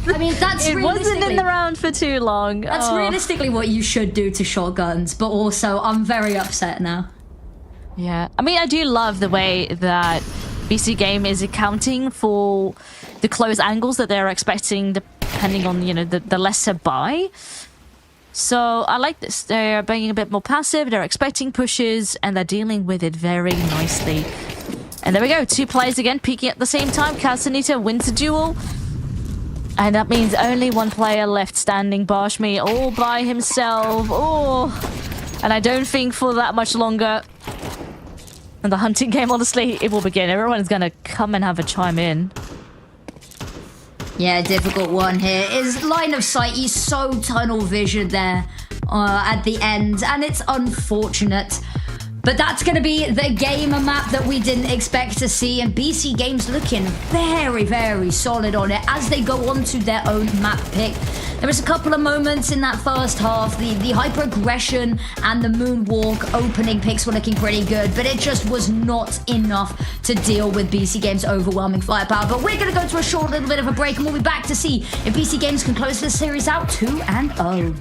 I mean, that's it wasn't in the round for too long. That's realistically what you should do to shotguns, but also I'm very upset now. Yeah, I mean, I do love the way that BCGame is accounting for the close angles that they're expecting, depending on, you know, the lesser buy. So I like this. They're being a bit more passive, they're expecting pushes, and they're dealing with it very nicely. And there we go, 2 players again peeking at the same time. Castanita wins the duel. And that means only 1 player left standing, Bashmi, all by himself. Oh, and I don't think for that much longer. And the hunting game, honestly, it will begin. Everyone's going to come and have a chime in. Yeah, difficult one here. His line of sight, he's so tunnel vision there at the end, and it's unfortunate. But that's going to be the gamer map that we didn't expect to see, and BCGame's looking very, very solid on it as they go on to their own map pick. There was a couple of moments in that first half, the hyper-aggression and the moonwalk opening picks were looking pretty good, but it just was not enough to deal with BCGame's overwhelming firepower. But we're going to go to a short little bit of a break, and we'll be back to see if BCGames can close this series out 2-0.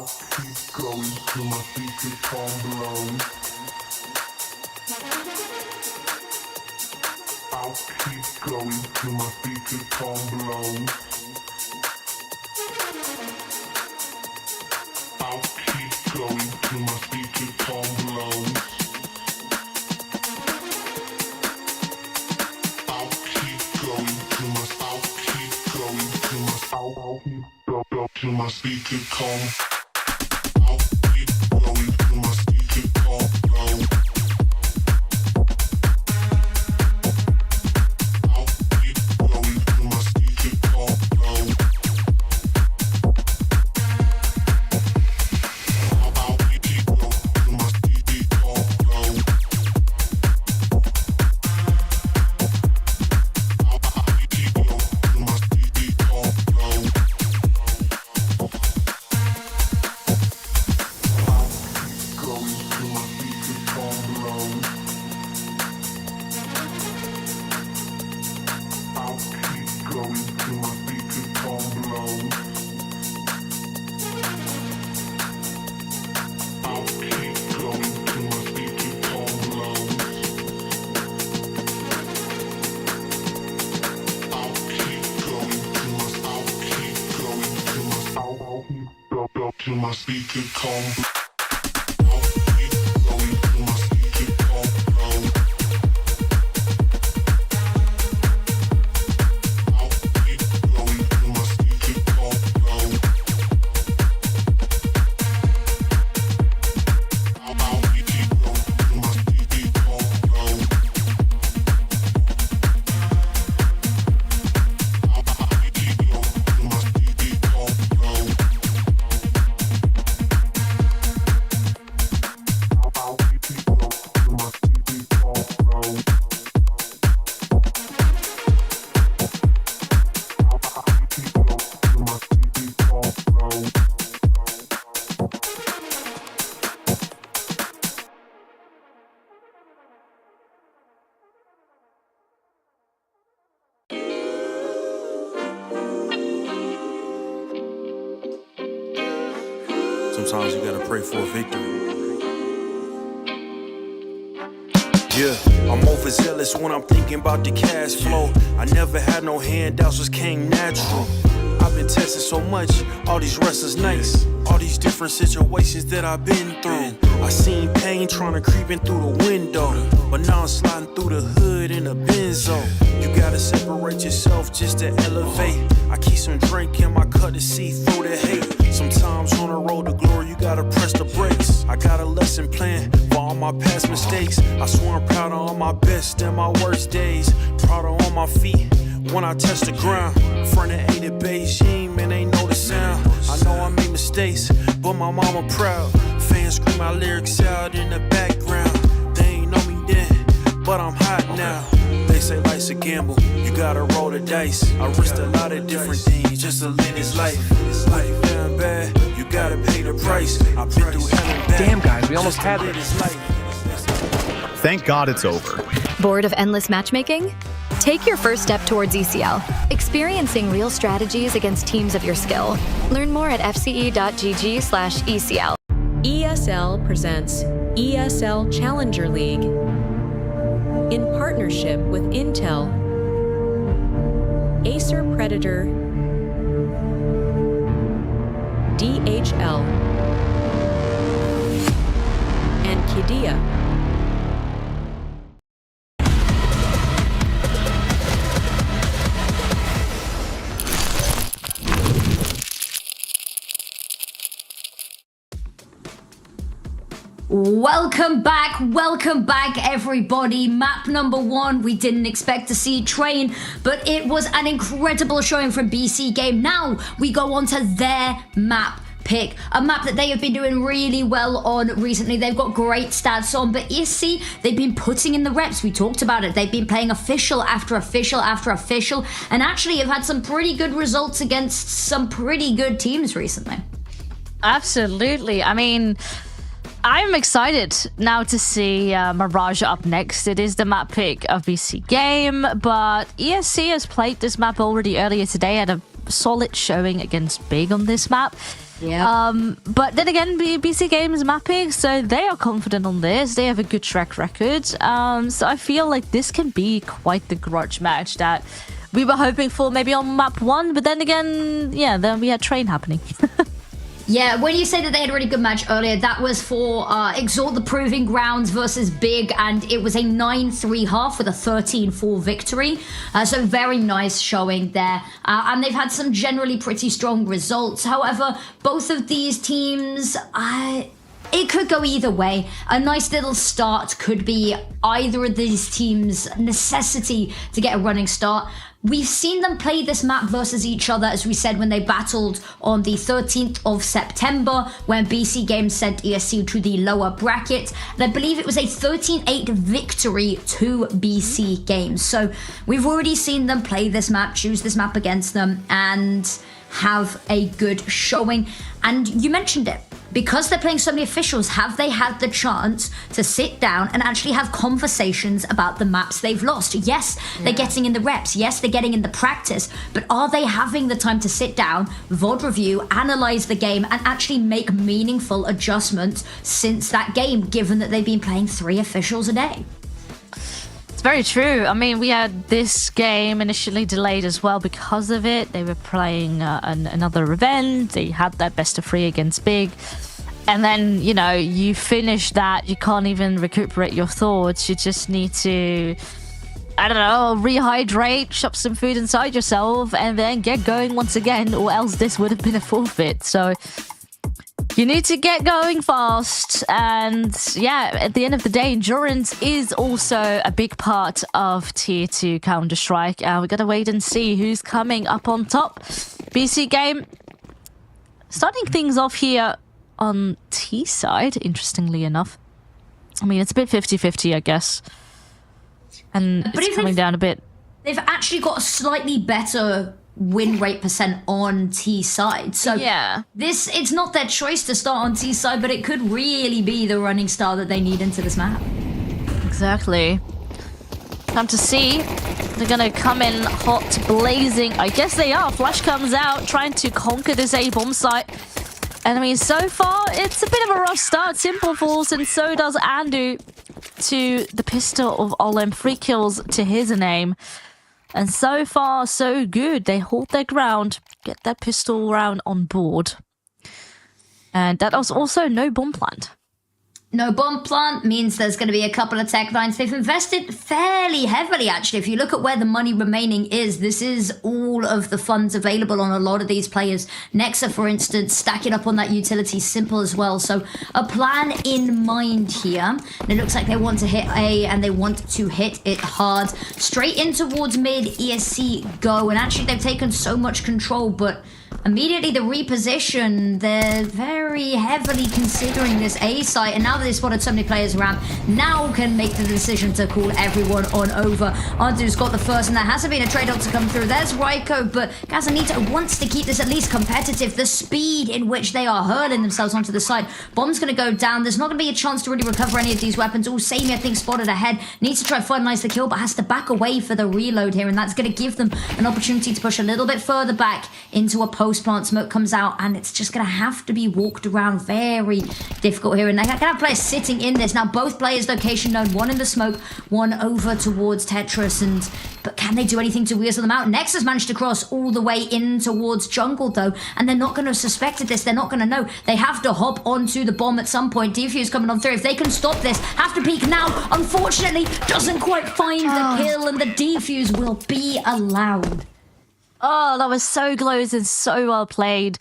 I'll keep going till my feet become blown. I'll keep going till my feet become blown. I'll keep going till my feet become blown. I'll keep going till my till my speaker come. I'll keep going till my speaker come blow. I'll keep going till my speaker come blow. I'll keep going till my speaker come blow. I'll keep going till my speaker come blow. Till my speaker come. I'll keep going till my speaker come blow. I'll keep going till my speaker come blow. I'll keep going till my speaker come blow. I'll keep going till my speaker come blow. Sometimes you gotta pray for a victory. Yeah, I'm overzealous when I'm thinking about the cash flow. I never had no handouts, just came natural. I've been tested so much, all these restless nights, all these different situations that I've been through. I seen pain trying to creep in through the window, but now I'm sliding through the hood in a benzo. You gotta separate yourself just to elevate. I keep some drink in my cup to see through the hate. Sometimes on the road to glory, you gotta press the brakes. I got a lesson plan for all my past mistakes. I swear I'm proud of all my best and my worst days. Proud of all my feet when I touch the ground. Front of ain't it Beijing, man, ain't know the sound. I know I made mistakes, but my mama proud. Fans scream my lyrics out in the background. They ain't know me then, but I'm hot now. They say life's a gamble, you gotta roll the dice. I risked a lot of different things just to live this life. This life down bad, you gotta pay the price. I've been through hell and back. Damn, guys, we almost had it. Thank God it's over. Bored of endless matchmaking? Take your first step towards ECL, experiencing real strategies against teams of your skill. Learn more at fce.gg/ECL. ESL presents ESL Challenger League in partnership with Intel, Acer Predator, DHL, and Qiddiya. Welcome back, everybody. Map number 1, we didn't expect to see Train, but it was an incredible showing from BCGame. Now we go on to their map pick, a map that they have been doing really well on recently. They've got great stats on, but ESC, they've been putting in the reps. We talked about it. They've been playing official after official after official, and actually have had some pretty good results against some pretty good teams recently. Absolutely. I mean, I'm excited now to see Mirage up next. It is the map pick of BCGame, but ESC has played this map already earlier today at a solid showing against Big on this map. Yeah. But then again, BCGame is mapping, so they are confident on this. They have a good track record. So I feel like this can be quite the grudge match that we were hoping for maybe on map 1. But then again, yeah, then we had train happening. Yeah, when you say that they had a really good match earlier, that was for Exalt the Proving Grounds versus Big, and it was a 9-3 half with a 13-4 victory. So very nice showing there. And they've had some generally pretty strong results. However, both of these teams, it could go either way. A nice little start could be either of these teams' necessity to get a running start. We've seen them play this map versus each other, as we said, when they battled on the 13th of September, when BCGame sent ESC to the lower bracket. And I believe it was a 13-8 victory to BCGame. So we've already seen them play this map, choose this map against them, and have a good showing. And you mentioned it. Because they're playing so many officials, have they had the chance to sit down and actually have conversations about the maps they've lost? Yes, they're getting in the reps. Yes, they're getting in the practice. But are they having the time to sit down, VOD review, analyze the game, and actually make meaningful adjustments since that game, given that they've been playing 3 officials a day? Very true. I mean, we had this game initially delayed as well because of it. They were playing another event. They had that best of 3 against Big. And then, you know, you finish that. You can't even recuperate your thoughts. You just need to, I don't know, rehydrate, shove some food inside yourself, and then get going once again, or else this would have been a forfeit. So you need to get going fast, and yeah, at the end of the day, endurance is also a big part of Tier 2 Counter-Strike. We gotta wait and see who's coming up on top. BCGame starting things off here on T side, interestingly enough. I mean, it's a bit 50-50, I guess. And but it's coming down a bit. They've actually got a slightly better win rate percent on T side. So yeah, it's not their choice to start on T side, but it could really be the running star that they need into this map. Exactly. Time to see. They're gonna come in hot, blazing. I guess they are. Flash comes out, trying to conquer this A bomb site. And I mean, so far, it's a bit of a rough start. Simple falls, and so does Andu to the pistol of Olem. 3 kills to his name. And so far, so good. They hold their ground, get that pistol round on board. And that was also no bomb plant. No bomb plant means there's going to be a couple of tech lines. They've invested fairly heavily, actually. If you look at where the money remaining is, this is all of the funds available on a lot of these players. Nexa, for instance, stacking up on that utility, simple as well. So a plan in mind here. And it looks like they want to hit A, and they want to hit it hard. Straight in towards mid, ESC go. And actually, they've taken so much control, but immediately the reposition, they're very heavily considering this A site, and now that they've spotted so many players around, now can make the decision to call everyone on over. Andu's got the first, and there hasn't been a trade-off to come through. There's Raiko, but Gazanito wants to keep this at least competitive. The speed in which they are hurling themselves onto the side. Bomb's going to go down. There's not going to be a chance to really recover any of these weapons. All Sammy, I think, spotted ahead. Needs to try to finalize the kill, but has to back away for the reload here, and that's going to give them an opportunity to push a little bit further back into a post plant. Smoke comes out, and it's just going to have to be walked around. Very difficult here, and they can have players sitting in this. Now both players location known, one in the smoke, one over towards Tetris, but can they do anything to weasel them out? Nexus managed to cross all the way in towards jungle though, and they're not going to have suspected this. They're not going to know. They have to hop onto the bomb at some point. Defuse coming on through. If they can stop this, have to peek now. Unfortunately, doesn't quite find the kill, and the defuse will be allowed. Oh, that was so close and so well played.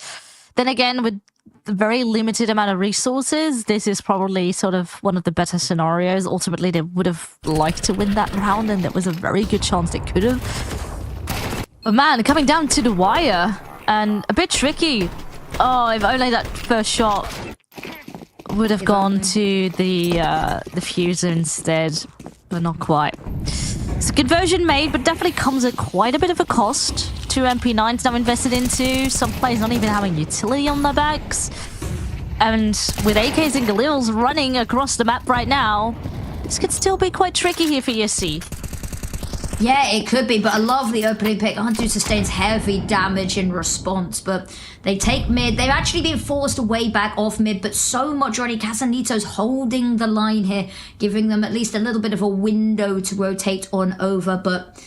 Then again, with the very limited amount of resources, this is probably sort of one of the better scenarios. Ultimately, they would have liked to win that round, and there was a very good chance they could have. But man, coming down to the wire, and a bit tricky. Oh, if only that first shot would have gone to the fuser instead, but not quite. It's a conversion made, but definitely comes at quite a bit of a cost. 2 MP9s now invested into. Some players not even having utility on their backs. And with AKs and Galils running across the map right now, this could still be quite tricky here for ESC. Yeah, it could be, but a lovely opening pick. Antu sustains heavy damage in response, but they take mid. They've actually been forced way back off mid, but so much already. Casanito's holding the line here, giving them at least a little bit of a window to rotate on over, but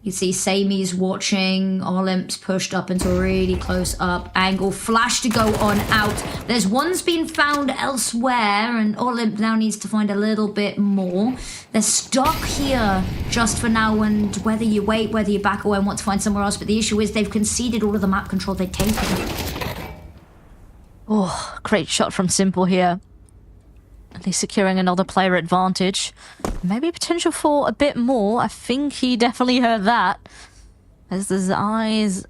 you see Sami's watching. Olymp's pushed up into a really close up angle. Flash to go on out. There's one's been found elsewhere, and Olymp now needs to find a little bit more. They're stuck here just for now, and whether you wait, whether you back away and want to find somewhere else, but the issue is they've conceded all of the map control they've taken. Oh, great shot from Simple here. At least securing another player advantage. Maybe potential for a bit more. I think he definitely heard that. As there's eyes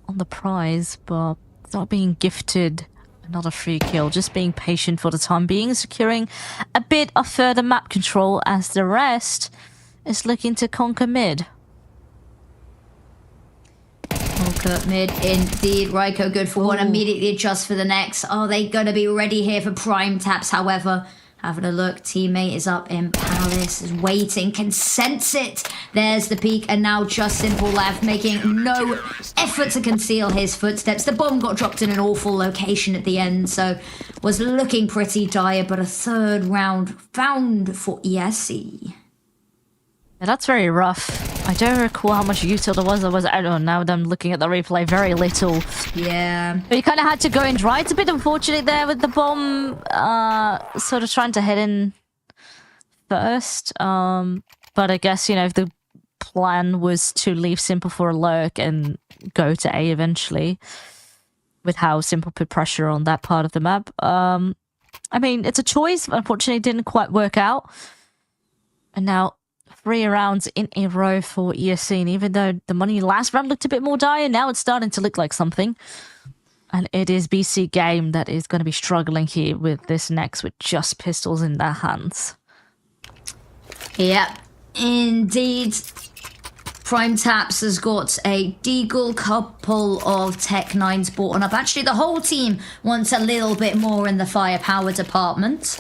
on the prize, but it's not being gifted another free kill. Just being patient for the time being. Securing a bit of further map control as the rest is looking to conquer mid. Conquer mid indeed. Raiko good for one. Immediately adjust for the next. Are they going to be ready here for prime taps? However, having a look, teammate is up in Palace, is waiting, can sense it. There's the peak, and now just Simple left, making no effort to conceal his footsteps. The bomb got dropped in an awful location at the end, so was looking pretty dire, but a third round found for ESC. Yeah, that's very rough. I don't recall how much util there was. I don't know, now that I'm looking at the replay, very little. Yeah. But you kind of had to go in dry. It's a bit unfortunate there with the bomb, sort of trying to head in first. But I guess, you know, if the plan was to leave Simple for a lurk and go to A eventually, with how Simple put pressure on that part of the map. I mean, it's a choice, but unfortunately it didn't quite work out. And now 3 rounds in a row for ESC, and even though the money last round looked a bit more dire, now it's starting to look like something. And it is BCGame that is going to be struggling here with this next, with just pistols in their hands. Yep, indeed. Prime Taps has got a Deagle, couple of Tech 9s bought on up. Actually, the whole team wants a little bit more in the firepower department.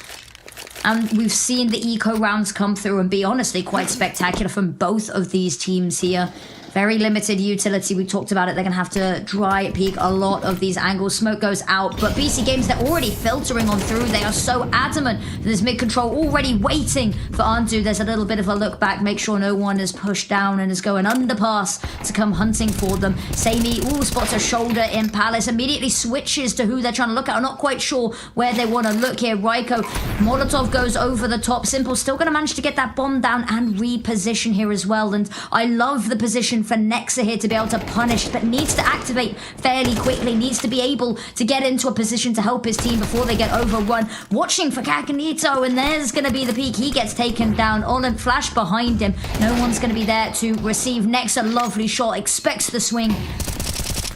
And we've seen the eco rounds come through and be honestly quite spectacular from both of these teams here. Very limited utility. We talked about it. They're going to have to dry peek a lot of these angles. Smoke goes out, but BCGames, they're already filtering on through. They are so adamant that there's mid-control already waiting for Antu. There's a little bit of a look back. Make sure no one is pushed down and is going underpass to come hunting for them. Sami, spots a shoulder in Palace. Immediately switches to who they're trying to look at. I'm not quite sure where they want to look here. Raiko, Molotov goes over the top. Simple still going to manage to get that bomb down and reposition here as well. And I love the position for Nexa here to be able to punish, but needs to activate fairly quickly, needs to be able to get into a position to help his team before they get overrun. Watching for Kakanito, and there's going to be the peak. He gets taken down. Olin flash behind him. No one's going to be there to receive. Nexa, lovely shot, expects the swing.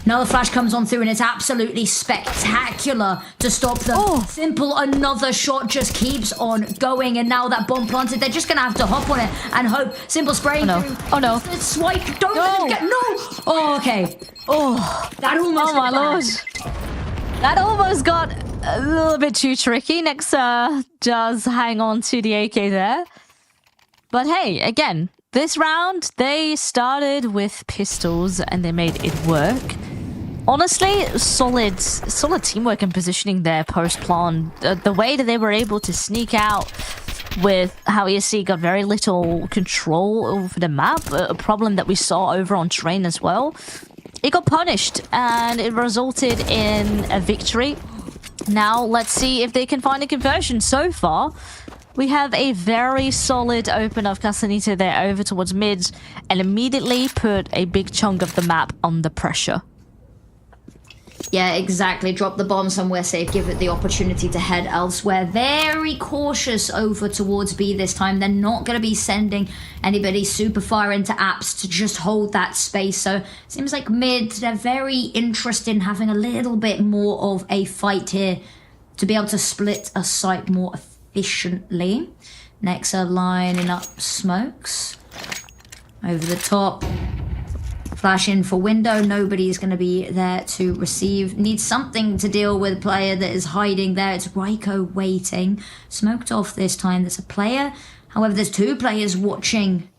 Another flash comes on through, and it's absolutely spectacular to stop them. Simple, another shot just keeps on going, and now that bomb planted, they're just going to have to hop on it and hope. Simple spraying through. Oh no. Swipe, don't let him get, no! Oh, okay. Oh, that almost my lord. That almost got a little bit too tricky. Nexa does hang on to the AK there. But hey, again, this round, they started with pistols and they made it work. Honestly, solid teamwork and positioning there post-plan. The way that they were able to sneak out with how ESC got very little control over the map, a problem that we saw over on Train as well. It got punished and it resulted in a victory. Now, let's see if they can find a conversion. So far, we have a very solid open of Casanito there over towards mid and immediately put a big chunk of the map under pressure. Yeah, exactly. Drop the bomb somewhere safe, give it the opportunity to head elsewhere. Very cautious over towards B this time. They're not going to be sending anybody super far into apps to just hold that space. So seems like mid, they're very interested in having a little bit more of a fight here to be able to split a site more efficiently. Nexa lining up smokes over the top. Flash in for window. Nobody's going to be there to receive. Needs something to deal with a player that is hiding there. It's Raiko waiting. Smoked off this time. There's a player. However, there's 2 players watching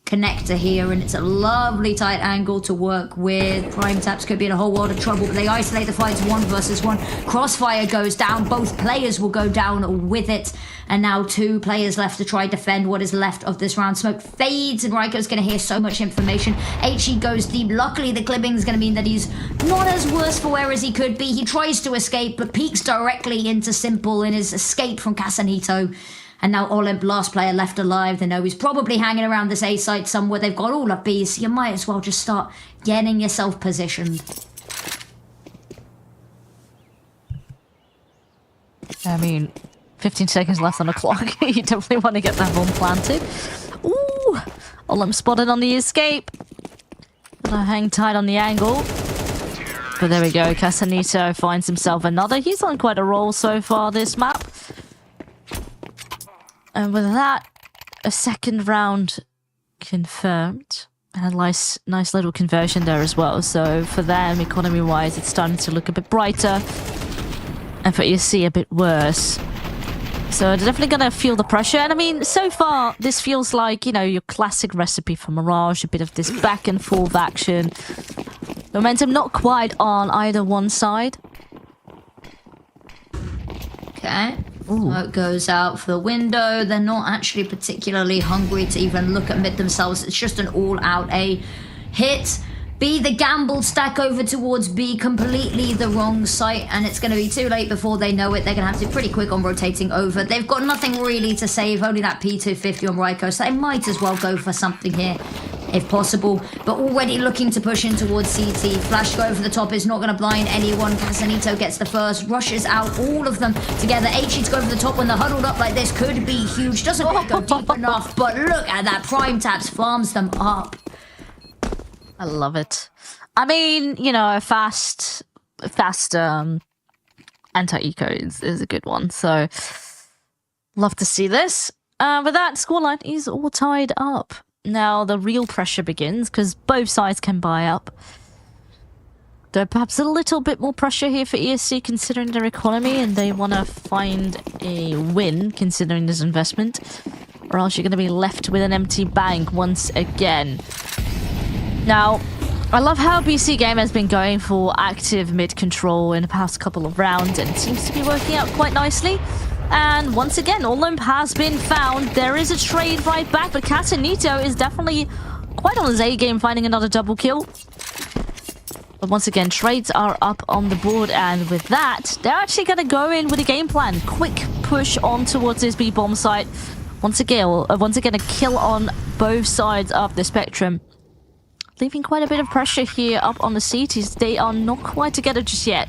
connector here, and it's a lovely tight angle to work with. Prime Taps could be in a whole world of trouble, but they isolate the fight to 1 versus 1. Crossfire goes down. Both players will go down with it. And now 2 players left to try defend what is left of this round. Smoke fades, and Raiko's going to hear so much information. HE goes deep. Luckily, the clipping is going to mean that he's not as worse for wear as he could be. He tries to escape, but peeks directly into Simple in his escape from Casanito. And now Olymp, last player left alive. They know he's probably hanging around this A site somewhere. They've got all of Bs, so you might as well just start getting yourself positioned. I mean, 15 seconds left on the clock. You definitely want to get that bomb planted. Ooh! Olymp spotted on the escape. Gonna hang tight on the angle. But there we go. Casanito finds himself another. He's on quite a roll so far this map. And with that, a second round confirmed. And a nice little conversion there as well. So for them, economy-wise, it's starting to look a bit brighter. And for ESC, a bit worse. So they're definitely going to feel the pressure. And I mean, so far, this feels like, you know, your classic recipe for Mirage. A bit of this back and forth action. Momentum not quite on either one side. Okay. Smoke goes out for the window. They're not actually particularly hungry to even look at mid themselves. It's just an all-out A hit. B, the gamble stack over towards B, completely the wrong site, and it's going to be too late before they know it. They're going to have to be pretty quick on rotating over. They've got nothing really to save, only that P250 on Raiko, so they might as well go for something here, if possible. But already looking to push in towards CT. Flash go over the top is not going to blind anyone. Casanito gets the first, rushes out all of them together. HE to go over the top when they're huddled up like this could be huge. Doesn't quite go deep enough, but look at that. Prime Taps farms them up. I love it. I mean, you know, a fast anti-eco is a good one. So, love to see this. With that, scoreline is all tied up. Now, the real pressure begins, because both sides can buy up. Though perhaps a little bit more pressure here for ESC, considering their economy, and they want to find a win, considering this investment. Or else you're going to be left with an empty bank once again. Now, I love how BCGame has been going for active mid-control in the past couple of rounds, and it seems to be working out quite nicely. And once again, Olymp has been found. There is a trade right back, but Casanito is definitely quite on his A-game, finding another double kill. But once again, trades are up on the board, and with that, they're actually going to go in with a game plan. Quick push on towards this B-bomb site. Once again, a kill on both sides of the spectrum. Leaving quite a bit of pressure here up on the CTs. They are not quite together just yet.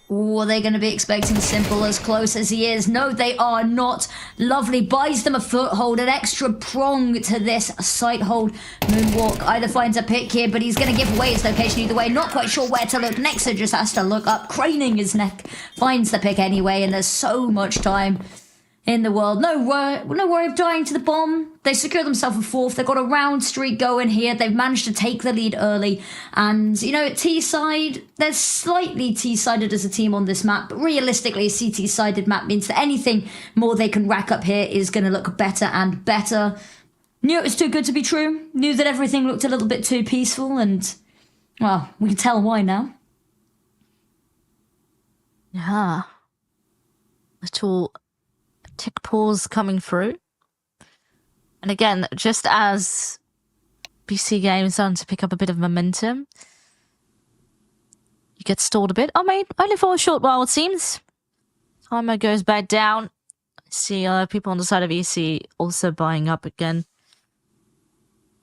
Ooh, are they going to be expecting Simple as close as he is? No, they are not. Lovely. Buys them a foothold, an extra prong to this sight hold. Moonwalk either finds a pick here, but he's going to give away his location either way. Not quite sure where to look. Nexa just has to look up, craning his neck. Finds the pick anyway, and there's so much time in the world. No worry of dying to the bomb. They secure themselves a fourth. They've got a round streak going here. They've managed to take the lead early. And, you know, T-side, they're slightly T-sided as a team on this map. But realistically, a CT-sided map means that anything more they can rack up here is going to look better and better. Knew it was too good to be true. Knew that everything looked a little bit too peaceful. And, well, we can tell why now. Yeah. Little tick pause coming through. And again, just as BCGame is starting to pick up a bit of momentum, you get stalled a bit. I mean, only for a short while it seems. Timer goes back down. See people on the side of EC also buying up again.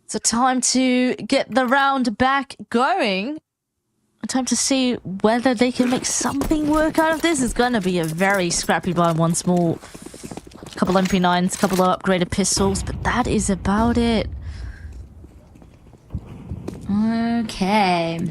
So time to get the round back going. Time to see whether they can make something work out of this. It's going to be a very scrappy buy once more. Couple MP9s, couple of upgraded pistols, but that is about it. Okay.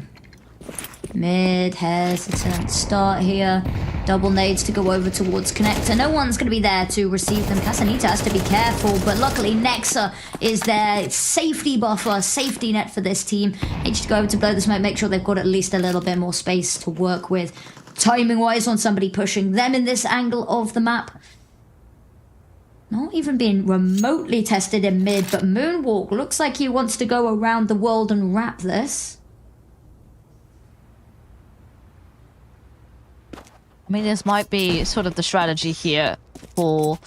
Mid hesitant start here. Double nades to go over towards connector. No one's going to be there to receive them. Casanita has to be careful, but luckily Nexa is their safety buffer, safety net for this team. H to go over to blow the smoke, make sure they've got at least a little bit more space to work with. Timing wise on somebody pushing them in this angle of the map. Not even being remotely tested in mid, but Moonwalk looks like he wants to go around the world and wrap this. I mean, this might be sort of the strategy here for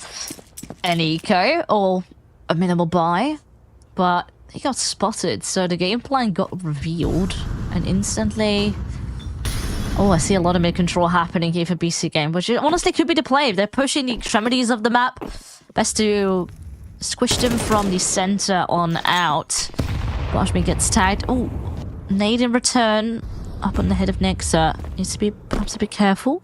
an eco or a minimal buy, but he got spotted, so the game plan got revealed, and instantly... Oh, I see a lot of mid-control happening here for BCGame, which honestly could be the play. If they're pushing the extremities of the map, best to squish them from the center on out. Bashmi gets tagged. Oh, nade in return. Up on the head of Nexa. Needs to be perhaps a bit careful.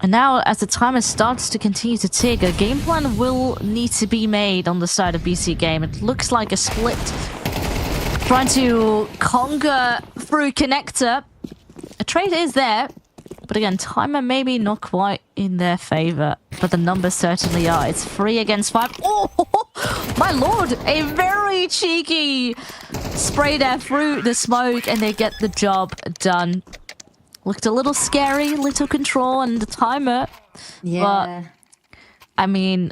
And now, as the timer starts to continue to tick, a game plan will need to be made on the side of BCGame. It looks like a split. Trying to conquer through connector. A trade is there. But again, timer maybe not quite in their favor. But the numbers certainly are. It's 3 against 5. Oh, my lord! A very cheeky spray there through the smoke, and they get the job done. Looked a little scary, little control, and the timer. Yeah. But, I mean,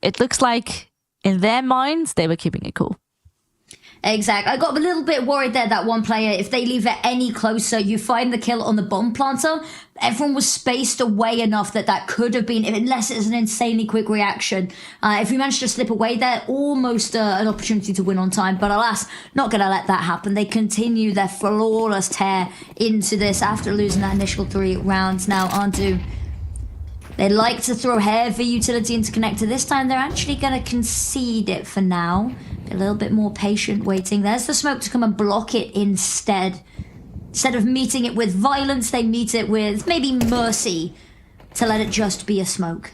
it looks like in their minds, they were keeping it cool. Exactly. I got a little bit worried there, that one player, if they leave it any closer, you find the kill on the bomb planter. Everyone was spaced away enough that that could have been, unless it's an insanely quick reaction. If we managed to slip away there, almost an opportunity to win on time. But alas, not going to let that happen. They continue their flawless tear into this after losing that initial 3 rounds. Now, Andu, they like to throw heavy utility into connector. This time, they're actually going to concede it for now. A little bit more patient waiting. There's the smoke to come and block it instead. Instead of meeting it with violence, they meet it with maybe mercy to let it just be a smoke.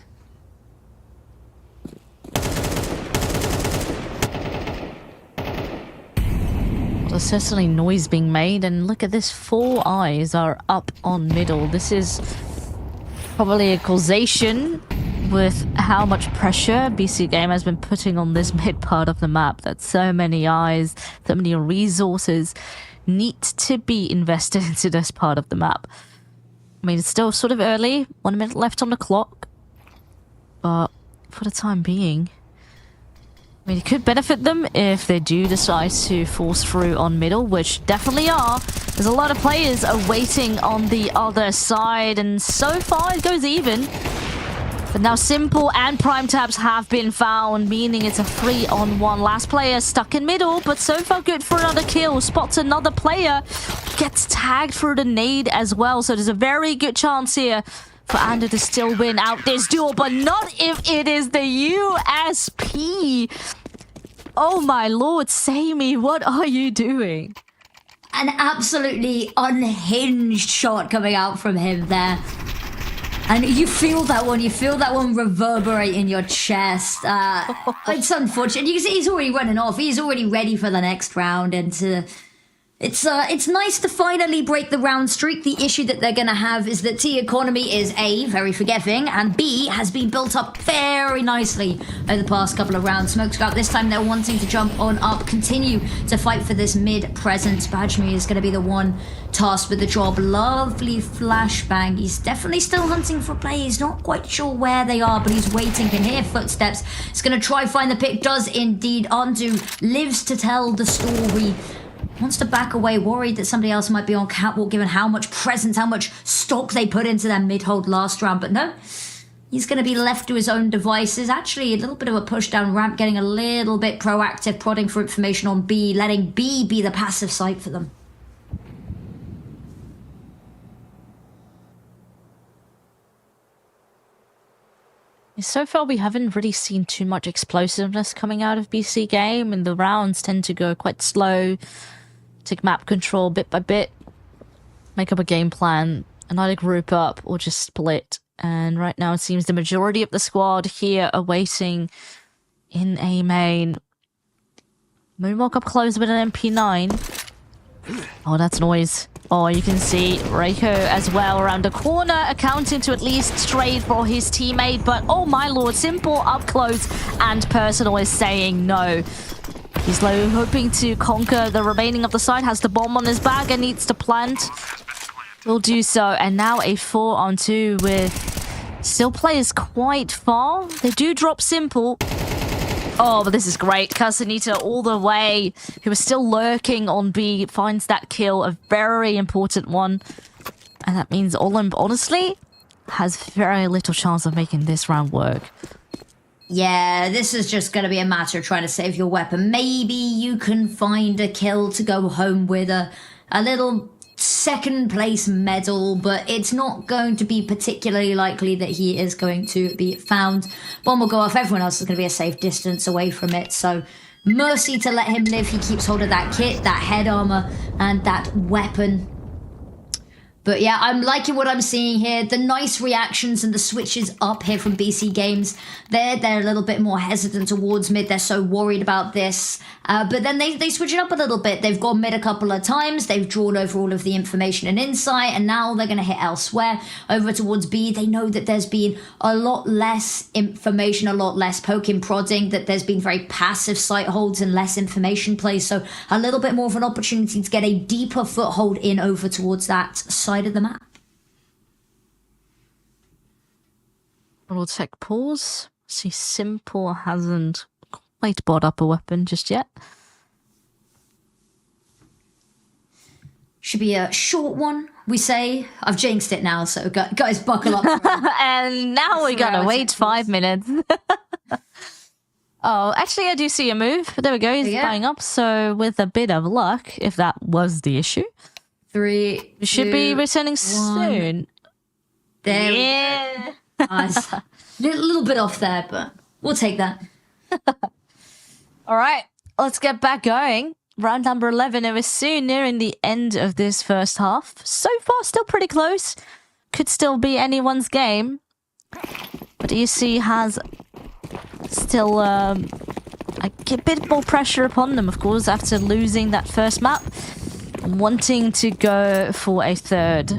There's certainly noise being made, and look at this. 4 eyes are up on middle. This is probably a causation with how much pressure BCGame has been putting on this mid part of the map, that so many eyes, so many resources need to be invested into this part of the map. I mean, it's still sort of early, 1 minute left on the clock, but for the time being, I mean, it could benefit them if they do decide to force through on middle, which definitely are. There's a lot of players are waiting on the other side, and so far it goes even. But now Simple and Prime Tabs have been found, meaning it's a 3-on-1. Last player stuck in middle, but so far good for another kill. Spots another player, gets tagged through the nade as well. So there's a very good chance here for Ander to still win out this duel, but not if it is the USP. Oh my lord, Sammy, what are you doing? An absolutely unhinged shot coming out from him there. And you feel that one reverberate in your chest. It's unfortunate. You can see he's already running off. He's already ready for the next round. And it's nice to finally break the round streak. The issue that they're going to have is that T Economy is A, very forgiving, and B, has been built up very nicely over the past couple of rounds. Smoke Scout, this time they're wanting to jump on up, continue to fight for this mid presence. Bajmi is going to be the one tasked with the job. Lovely flashbang. He's definitely still hunting for play. He's not quite sure where they are, but he's waiting, can hear footsteps. He's going to try find the pick. Does indeed. Andu lives to tell the story. Wants to back away, worried that somebody else might be on catwalk, given how much presence, how much stock they put into their mid-hold last round. But no, he's going to be left to his own devices. Actually, a little bit of a push down ramp, getting a little bit proactive, prodding for information on B, letting B be the passive site for them. So far, we haven't really seen too much explosiveness coming out of BCGame, and the rounds tend to go quite slow. Take map control bit by bit, make up a game plan, and either group up or just split. And right now, it seems the majority of the squad here are waiting in A main. Moonwalk up close with an MP9. Oh, that's noise. Oh, you can see Reiko as well around the corner, accounting to at least trade for his teammate. But oh my lord, Simple up close and personal is saying no. He's low, hoping to conquer the remaining of the side, has the bomb on his back and needs to plant. Will do so. And now a 4-on-2 with Still players quite far. They do drop simple. Oh, but this is great. Casanita all the way. Who was still lurking on B. Finds that kill. A very important one. And that means Olymp, honestly, has very little chance of making this round work. Yeah, this is just going to be a matter of trying to save your weapon. Maybe you can find a kill to go home with a little second place medal, but it's not going to be particularly likely that he is going to be found. Bomb will go off. Everyone else is going to be a safe distance away from it. So mercy to let him live. He keeps hold of that kit, that head armor, and that weapon. But yeah, I'm liking what I'm seeing here. The nice reactions and the switches up here from BC Games. They're a little bit more hesitant towards mid. They're so worried about this. But then they switch it up a little bit. They've gone mid a couple of times. They've drawn over all of the information and insight. And now they're going to hit elsewhere. Over towards B, they know that there's been a lot less information, a lot less poking, prodding. That there's been very passive site holds and less information plays. So a little bit more of an opportunity to get a deeper foothold in over towards that side of the map. We'll take pause. See, Simple hasn't quite bought up a weapon just yet. Should be a short one, we say. I've jinxed it now, so guys, buckle up. And now we gotta wait 5 minutes. Oh, actually, I do see a move. There we go. He's buying up. So with a bit of luck, if that was the issue. 3, we should be returning soon. There yeah. Nice. Little bit off there, but we'll take that. All right, let's get back going. Round number 11, and we're soon nearing the end of this first half. So far, still pretty close. Could still be anyone's game. But ESC has still a bit more pressure upon them, of course, after losing that first map. Wanting to go for a third.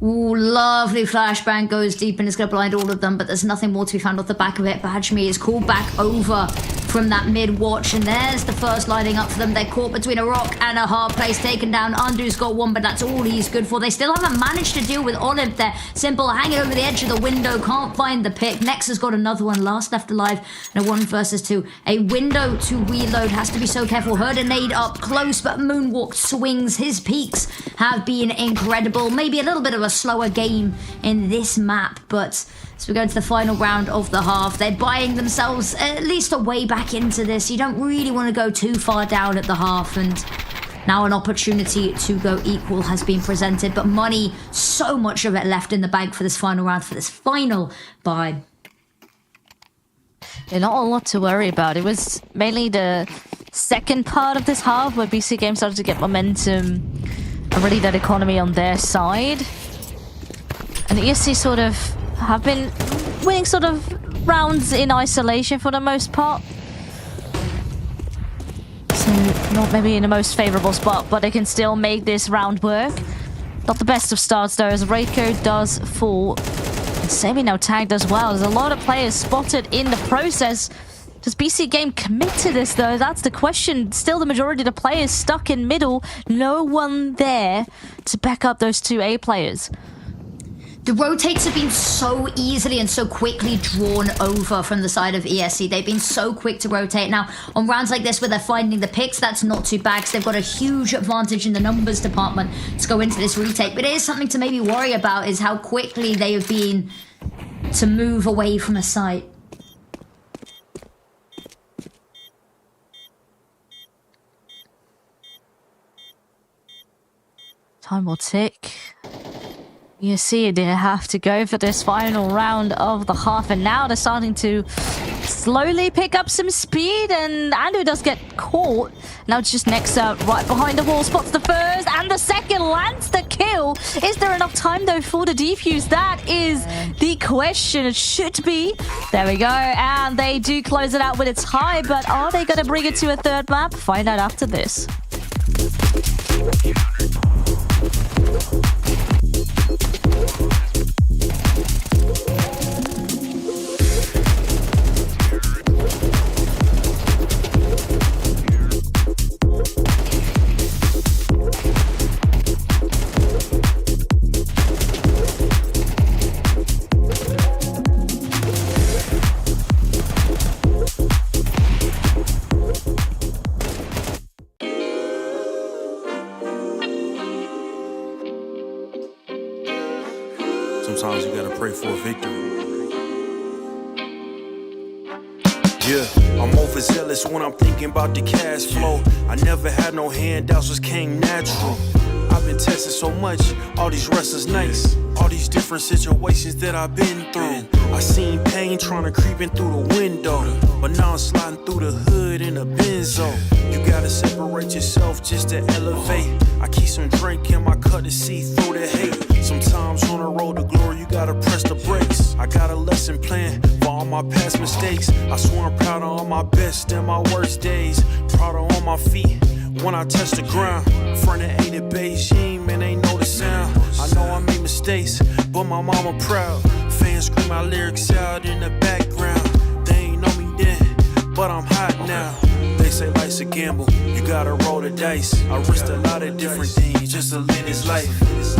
Ooh, lovely flashbang, goes deep and is going to blind all of them, but there's nothing more to be found off the back of it. Bajmi is called back over from that mid-watch, and there's the first lining up for them. They're caught between a rock and a hard place, taken down. Undu's got one, but that's all he's good for. They still haven't managed to deal with Olymp there. Simple hanging over the edge of the window, can't find the pick. Nex has got another one, last left alive, and a 1 versus 2. A window to reload, has to be so careful. Heard a nade up close, but Moonwalk swings. His peaks have been incredible. Maybe a little bit of a slower game in this map, but as we go into the final round of the half, they're buying themselves at least a way back into this. You don't really want to go too far down at the half, and now an opportunity to go equal has been presented, but money, so much of it left in the bank for this final round, for this final buy. Yeah, not a lot to worry about. It was mainly the second part of this half where BCGame started to get momentum and really that economy on their side. And the ESC sort of have been winning sort of rounds in isolation for the most part. So not maybe in the most favourable spot, but they can still make this round work. Not the best of starts though, as Reiko does fall. And Semi now tagged as well. There's a lot of players spotted in the process. Does BCGame commit to this though? That's the question. Still the majority of the players stuck in middle. No one there to back up those two A players. The rotates have been so easily and so quickly drawn over from the side of ESC. They've been so quick to rotate. Now, on rounds like this where they're finding the picks, that's not too bad because they've got a huge advantage in the numbers department to go into this retake. But it is something to maybe worry about, is how quickly they have been to move away from a site. Time will tick. You see, they have to go for this final round of the half, and now they're starting to slowly pick up some speed, and Andu does get caught. Now it's just Nex out right behind the wall, spots the first and the second, lands the kill. Is there enough time though for the defuse? That is the question. It should be. There we go, and they do close it out with a tie, but are they going to bring it to a third map? Find out after this. sometimes you gotta pray for a victory. Yeah, I'm overzealous when I'm thinking about the cash flow. I never had no handouts, just came natural. I've been tested so much, all these wrestlers nice. All these different situations that I've been through. I seen pain trying to creep in through the window, but now I'm sliding through the hood in a Benzo. You gotta separate yourself just to elevate. I keep some drink in my cup to see through the hate. Sometimes on the road to glory, you gotta press the brakes. I got a lesson plan for all my past mistakes. I swear I'm proud of all my best and my worst days. Proud of all my feet when I touch the ground. Front of 8 at Beijing, man, ain't know the sound. I know I made mistakes, but my mama proud. Fans scream my lyrics out in the background. They ain't know me then, but I'm hot now. They say life's a gamble, you gotta roll the dice. I risked a lot of different things just to live this life.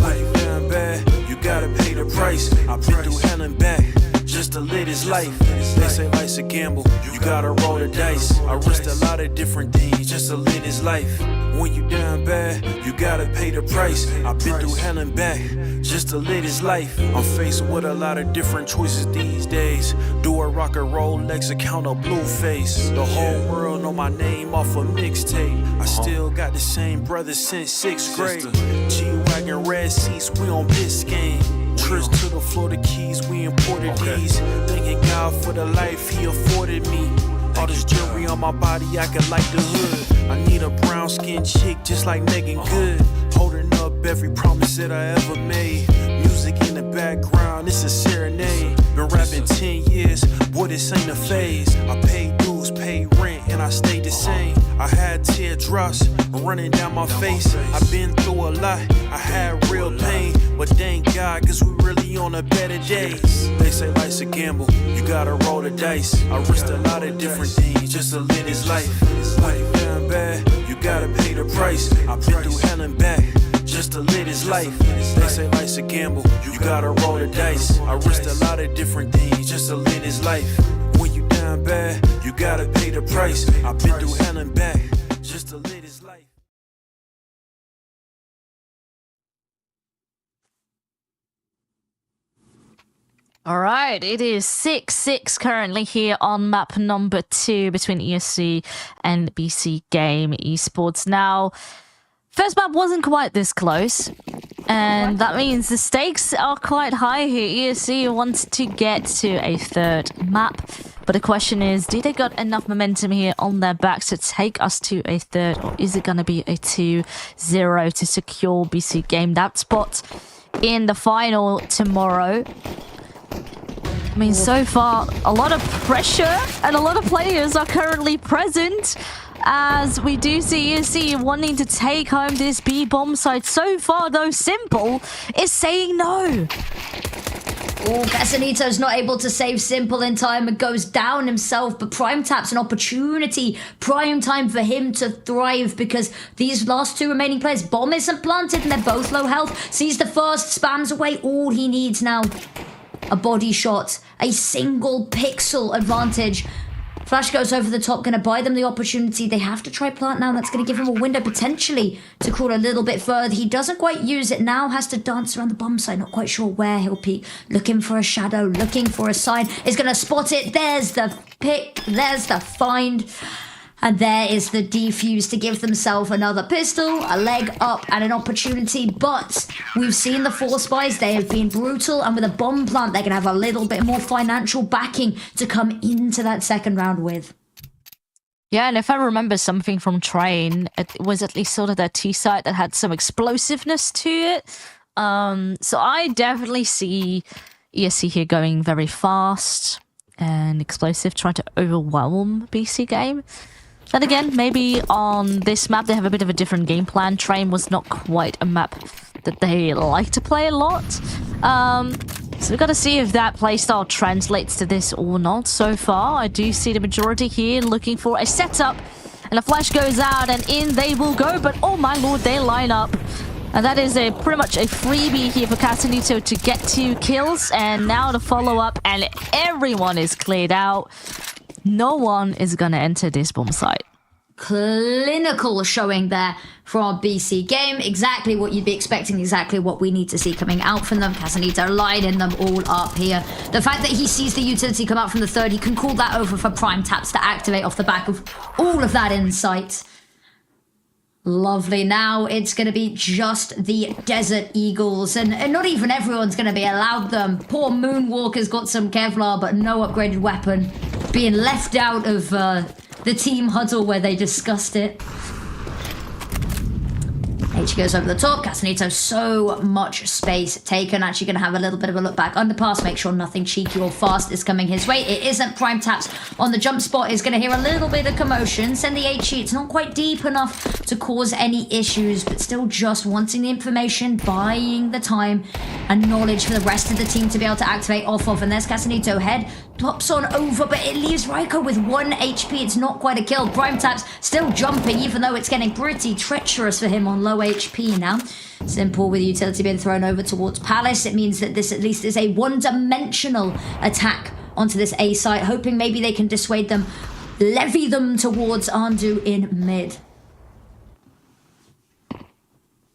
Life down bad, you gotta pay the price. I've been through hell and back just to live this life. They say life's a gamble, you gotta roll the dice. I risked a lot of different things just to live this life. When you down bad, you gotta pay the price. I've been through hell and back just to live this life. I'm faced with a lot of different choices these days. Do a rock and Rolex account or Blueface? The whole world know my name off a mixtape. I still got the same brother since 6th grade. G-Wagon, red seats, we on Biscayne. Trips to the Florida Keys, we imported these. Thanking God for the life he afforded me. All this jewelry on my body, I could like the hood. I need a brown skinned chick just like Megan Good. Holding up every promise that I ever made. Music in the background, it's a serenade. Been rapping 10 years, boy, this ain't a phase. I paid dues, paid rent, and I stayed the same. I had teardrops running down my face. I've been through a lot, I had real pain. But thank God, cause we really on a better days. They say life's a gamble, you gotta roll the dice. I risked a lot of different things just to live this life. Life down bad, you gotta pay the price. I've been through hell and back just to live this life. They say life's a gamble, you gotta roll the dice. I risked a lot of different things just to live this life. When you down bad, you gotta pay the price. I've been through hell and back just to live this life. All right, it is 6-6 currently here on map number 2 between ESC and BCGame Esports. Now, first map wasn't quite this close, and that means the stakes are quite high here. ESC wants to get to a third map, but the question is, do they got enough momentum here on their backs to take us to a third, or is it going to be a 2-0 to secure BCGame that spot in the final tomorrow? I mean, so far, a lot of pressure and a lot of players are currently present as we do see ESC wanting to take home this B bomb site. So far, though, Simple is saying no. Oh, Casanito's not able to save Simple in time and goes down himself, but Prime Tap's an opportunity. Prime time for him to thrive because these last two remaining players, bomb isn't planted and they're both low health. Sees the first, spams away all he needs now. A body shot, a single pixel advantage. Flash goes over the top, going to buy them the opportunity. They have to try plant now. That's going to give him a window potentially to crawl a little bit further. He doesn't quite use it now, has to dance around the bomb site. Not quite sure where he'll peek. Looking for a shadow, looking for a sign. Is going to spot it. There's the pick. There's the find. And there is the defuse to give themselves another pistol, a leg up, and an opportunity. But we've seen the 4 spies. They have been brutal. And with a bomb plant, they're going to have a little bit more financial backing to come into that second round with. Yeah, and if I remember something from Train, it was at least sort of that T site that had some explosiveness to it. So I definitely see ESC here going very fast and explosive, trying to overwhelm BCGame. Then again, maybe on this map they have a bit of a different game plan. Train was not quite a map that they like to play a lot. So we've got to see if that playstyle translates to this or not. So far, I do see the majority here looking for a setup. And a flash goes out and in they will go. But oh my lord, they line up. And that is pretty much a freebie here for Casanito to get 2 kills. And now the follow-up and everyone is cleared out. No one is going to enter this bomb site. clinical showing there from BCGame. Exactly what you'd be expecting, exactly what we need to see coming out from them. Casanito lining them all up here. The fact that he sees the utility come out from the third, he can call that over for prime taps to activate off the back of all of that insight. Lovely. Now it's going to be just the Desert Eagles, and not even everyone's going to be allowed them. Poor Moonwalker's got some Kevlar, but no upgraded weapon, being left out of the team huddle where they discussed it. H goes over the top. Casanito, so much space taken. Actually going to have a little bit of a look back underpass, make sure nothing cheeky or fast is coming his way. It isn't. Prime taps on the jump spot is going to hear a little bit of commotion. Send the HE. It's not quite deep enough to cause any issues, but still just wanting the information, buying the time and knowledge for the rest of the team to be able to activate off of. And there's Casanito. Head pops on over, but it leaves Raiko with 1 HP. It's not quite a kill. Prime taps still jumping, even though it's getting pretty treacherous for him on low HP now. Simple with utility being thrown over towards Palace. It means that this at least is a one-dimensional attack onto this A site, hoping maybe they can dissuade them, levy them towards Andu in mid.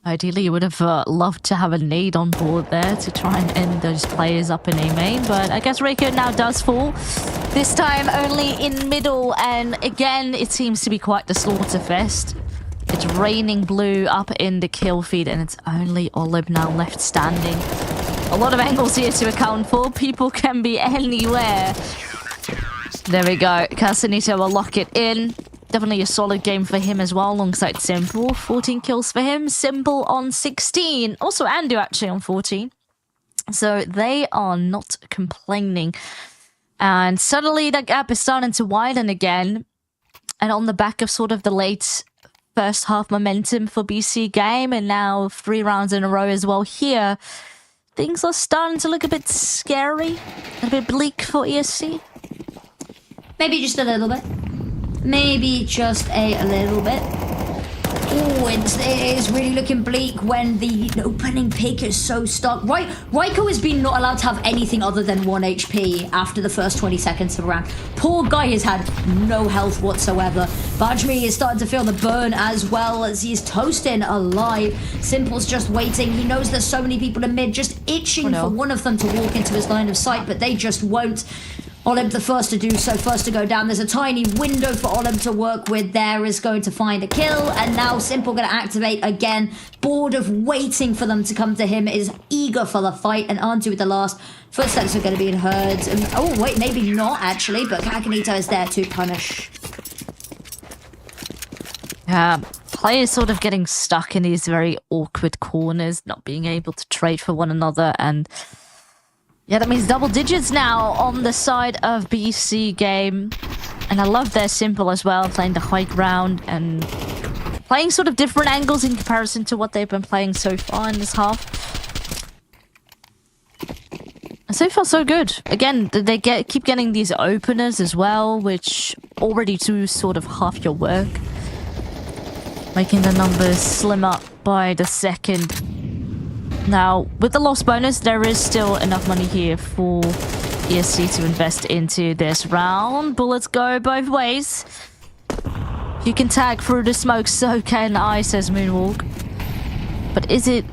Ideally, you would have loved to have a nade on board there to try and end those players up in A main, but I guess Raiko now does fall. This time only in middle, and again, it seems to be quite the slaughter fest. It's raining blue up in the kill feed, and it's only Olib now left standing. A lot of angles here to account for. People can be anywhere. There we go. Casanito will lock it in. Definitely a solid game for him as well, alongside Simple. 14 kills for him. Simple on 16. Also Andu actually on 14. So they are not complaining. And suddenly that gap is starting to widen again. And on the back of sort of the late first half momentum for BCGame, and now 3 rounds in a row as well here, things are starting to look a bit scary, a bit bleak for ESC. Maybe just a little bit. Maybe just a little bit. Oh, it is really looking bleak when the opening pick is so stuck. Raiko has been not allowed to have anything other than 1 HP after the first 20 seconds of a round. Poor guy has had no health whatsoever. Bajmi is starting to feel the burn as well as he's toasting alive. Simple's just waiting. He knows there's so many people in mid just itching for one of them to walk into his line of sight, but they just won't. Olib the first to do so, first to go down. There's a tiny window for Olib to work with. There is going to find a kill, and now Simple going to activate again. Bored of waiting for them to come to him, is eager for the fight, and Andu with the last. Footsteps are going to be heard. Oh, wait, maybe not actually, but Caganito is there to punish. Yeah, players sort of getting stuck in these very awkward corners, not being able to trade for one another, and yeah, that means double digits now on the side of BCGame. And I love their Simple as well, playing the high ground and playing sort of different angles in comparison to what they've been playing so far in this half. And so far, so good. Again, they keep getting these openers as well, which already do sort of half your work, making the numbers slim up by the second. Now, with the loss bonus, there is still enough money here for ESC to invest into this round. Bullets go both ways. You can tag through the smoke, so can I, says Moonwalk. But is it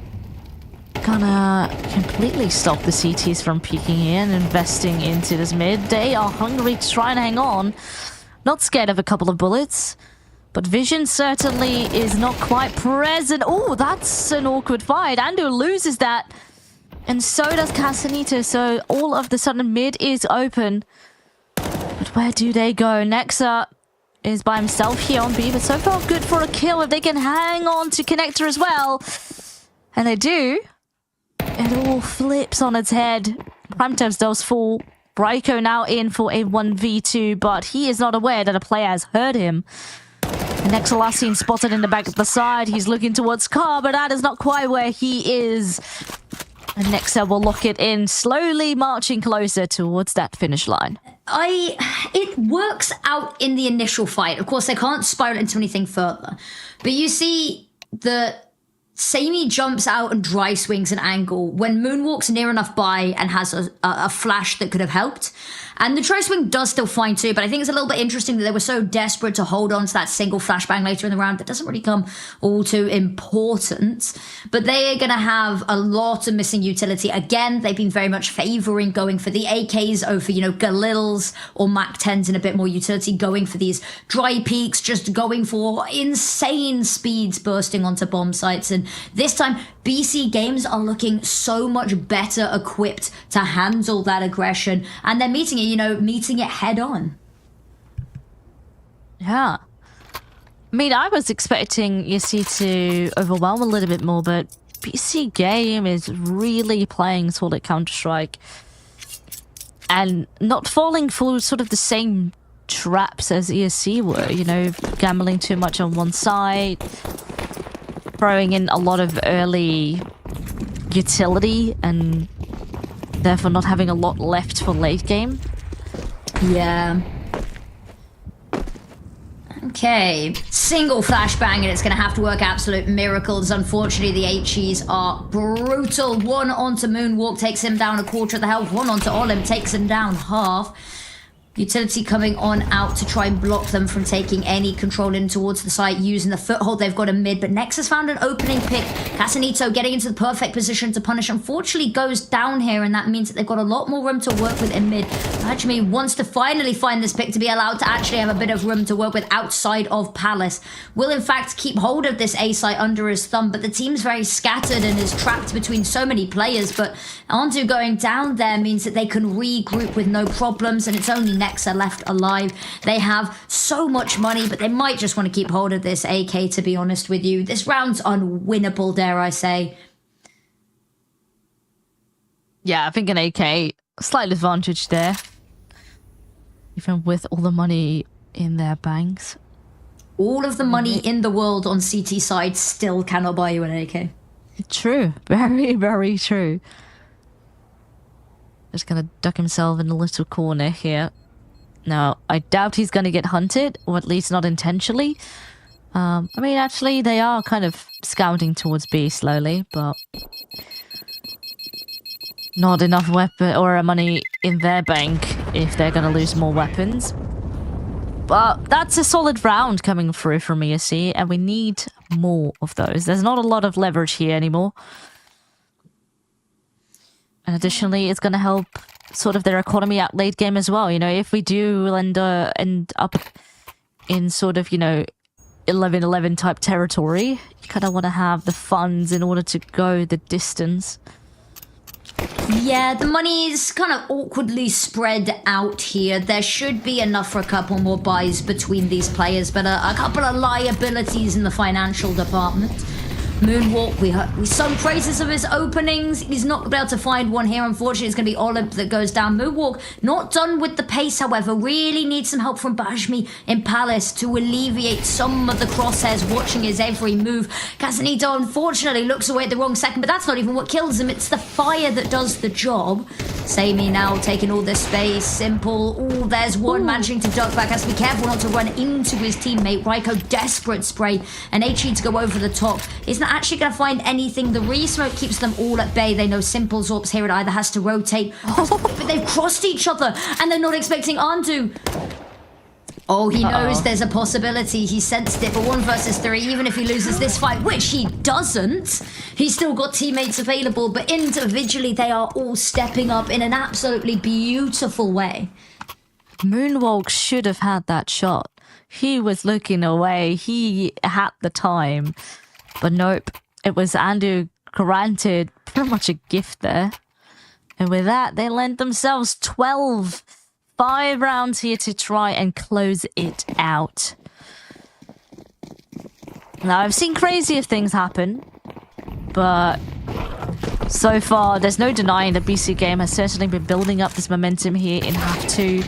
gonna completely stop the CTs from peeking in and investing into this mid? They are hungry to try and hang on. Not scared of a couple of bullets. But vision certainly is not quite present. Oh, that's an awkward fight. Andu loses that. And so does Casanito. So all of the sudden mid is open. But where do they go? Nexa is by himself here on B. But so far good for a kill. If they can hang on to Connector as well. And they do. It all flips on its head. Primetubs does fall. Raiko now in for a 1v2. But he is not aware that a player has heard him. Next last seen spotted in the back of the side. He's looking towards car, but that is not quite where he is. And Nexa will lock it in, slowly marching closer towards that finish line. It works out in the initial fight. Of course, they can't spiral into anything further. But you see the Samey jumps out and dry swings an angle when Moonwalk's near enough by and has a flash that could have helped. And the try swing does still fine too, but I think it's a little bit interesting that they were so desperate to hold on to that single flashbang later in the round. That doesn't really come all too important. But they are going to have a lot of missing utility. Again, they've been very much favouring going for the AKs over, you know, Galils or Mac-10s and a bit more utility, going for these dry peaks, just going for insane speeds bursting onto bomb sites. And this time, BCGames are looking so much better equipped to handle that aggression, and they're meeting it head on. Yeah. I mean, I was expecting ESC to overwhelm a little bit more, but BCGame is really playing solid Counter-Strike and not falling for sort of the same traps as ESC were, you know, gambling too much on one side, throwing in a lot of early utility and therefore not having a lot left for late game. Yeah. Okay, single flashbang and it's going to have to work absolute miracles. Unfortunately, the HEs are brutal. One onto Moonwalk, takes him down a quarter of the health. One onto Olim, takes him down half. Utility coming on out to try and block them from taking any control in towards the site, using the foothold they've got in mid. But Nexus found an opening pick. Casanito getting into the perfect position to punish. Unfortunately, goes down here, and that means that they've got a lot more room to work with in mid. Hajime wants to finally find this pick to be allowed to actually have a bit of room to work with outside of Palace. Will, in fact, keep hold of this A site under his thumb, but the team's very scattered and is trapped between so many players. But Andu going down there means that they can regroup with no problems, and it's only Nexa left alive. They have so much money, but they might just want to keep hold of this AK, to be honest with you. This round's unwinnable, dare I say. Yeah, I think an AK, slight advantage there. Even with all the money in their banks. All of the money in the world on CT side still cannot buy you an AK. True. Very, very true. Just gonna duck himself in a little corner here. Now, I doubt he's gonna get hunted, or at least not intentionally. I mean, actually, they are kind of scouting towards B slowly, but not enough weapon or money in their bank if they're gonna lose more weapons. But that's a solid round coming through from ESC, and we need more of those. There's not a lot of leverage here anymore. And additionally, it's going to help sort of their economy out late game as well. You know, if we do end up in sort of, you know, 11-11 type territory, you kind of want to have the funds in order to go the distance. Yeah, the money is kind of awkwardly spread out here. There should be enough for a couple more buys between these players, but a couple of liabilities in the financial department. Moonwalk, we sung praises of his openings. He's not going to be able to find one here. Unfortunately, it's going to be Olymp that goes down. Moonwalk, not done with the pace, however. Really needs some help from Bajmi in Palace to alleviate some of the crosshairs, watching his every move. Casanito, unfortunately, looks away at the wrong second, but that's not even what kills him. It's the fire that does the job. Samey now taking all this space. Simple. Oh, there's one managing to duck back. Has to be careful not to run into his teammate. Ryko, desperate spray. And HE to go over the top. He's not actually going to find anything. The re-smoke keeps them all at bay. They know Simple Zorps here. It either has to rotate, but they've crossed each other, and they're not expecting Andu. Oh, he knows there's a possibility. He sensed it, but 1 versus 3, even if he loses this fight, which he doesn't, he's still got teammates available, but individually they are all stepping up in an absolutely beautiful way. Moonwalk should have had that shot. He was looking away. He had the time. But nope, it was Andu granted pretty much a gift there. And with that, they lent themselves 12. 5 rounds here to try and close it out. Now, I've seen crazier things happen, but so far, there's no denying that BCGame has certainly been building up this momentum here in half 2.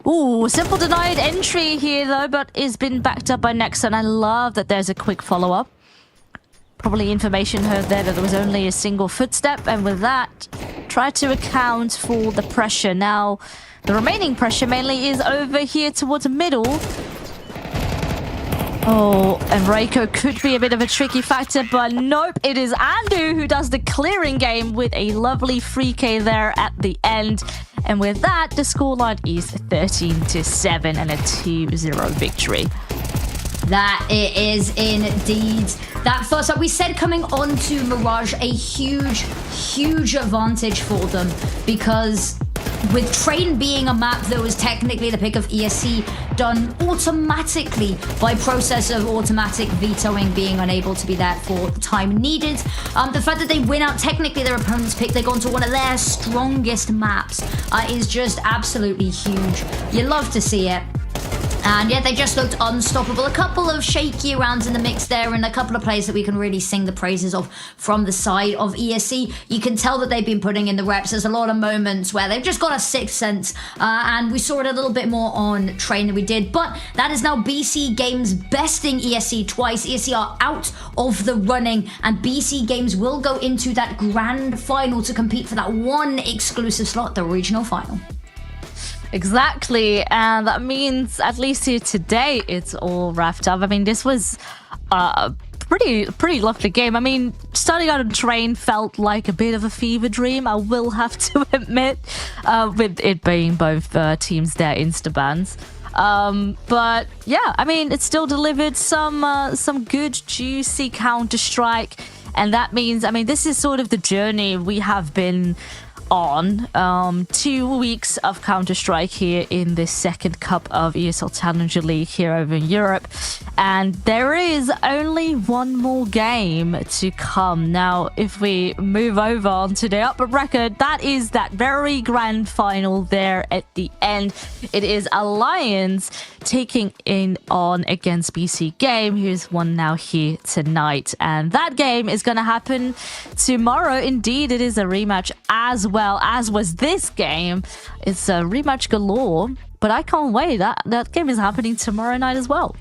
Ooh, Simple denied entry here, though, but is been backed up by Nexa, and I love that there's a quick follow-up. Probably information heard there that there was only a single footstep, and with that, try to account for the pressure. Now, the remaining pressure mainly is over here towards the middle. Oh, and Reiko could be a bit of a tricky factor, but nope, it is Andu who does the clearing game with a lovely 3K there at the end. And with that, the scoreline is 13-7 and a 2-0 victory. That it is indeed. That first up, we said coming on to Mirage, a huge advantage for them, because with Train being a map that was technically the pick of ESC, done automatically by process of automatic vetoing, being unable to be there for the time needed. The fact that they win out technically their opponent's pick, they go onto one of their strongest maps, is just absolutely huge. You love to see it. And yeah, they just looked unstoppable. A couple of shaky rounds in the mix there, and a couple of plays that we can really sing the praises of from the side of ESC. You can tell that they've been putting in the reps. There's a lot of moments where they've just got a sixth sense, and we saw it a little bit more on Train than we did. But that is now BCGame's besting ESC twice. ESC are out of the running, and BCGames will go into that grand final to compete for that one exclusive slot, the regional final. Exactly, and that means at least here today it's all wrapped up. I mean, this was a pretty lovely game. I mean, starting out on Train felt like a bit of a fever dream, I will have to admit, with it being both teams their instabans. But yeah, I mean, it still delivered some good juicy Counter-Strike, and that means, I mean, this is sort of the journey we have been on. 2 weeks of Counter-Strike here in this second cup of ESL Challenger League here over in Europe, and there is only one more game to come. Now, if we move over onto the upper bracket, that is that very grand final there at the end. It is Alliance taking on against BCGame, who's won now here tonight, and that game is going to happen tomorrow. Indeed, it is a rematch as well as was this game. It's a rematch galore, but I can't wait. That game is happening tomorrow night as well.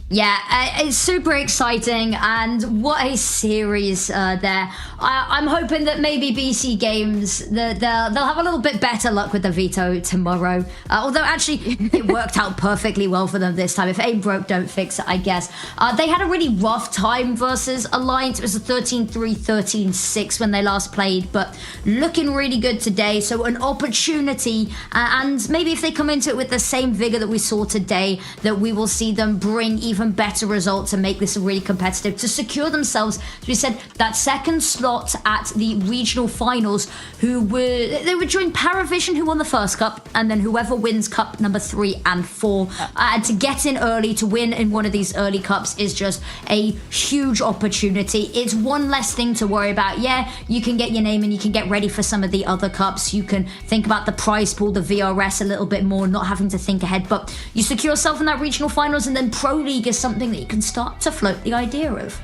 Yeah, it's super exciting, and what a series there. I'm hoping that maybe BCGames, they'll have a little bit better luck with the veto tomorrow. Although, actually, it worked out perfectly well for them this time. If ain't broke, don't fix it, I guess. They had a really rough time versus Alliance. It was a 13-3, 13-6 when they last played, but looking really good today. So an opportunity, and maybe if they come into it with the same vigor that we saw today, that we will see them bring even better results and make this really competitive to secure themselves, as we said, that second slot at the regional finals. They would join Paravision, who won the first cup, and then whoever wins cup number 3 and 4. And to get in early, to win in one of these early cups, is just a huge opportunity. It's one less thing to worry about. Yeah, you can get your name and you can get ready for some of the other cups. You can think about the prize pool, the VRS a little bit more, not having to think ahead, but you secure yourself in that regional finals, and then Pro League is something that you can start to float the idea of.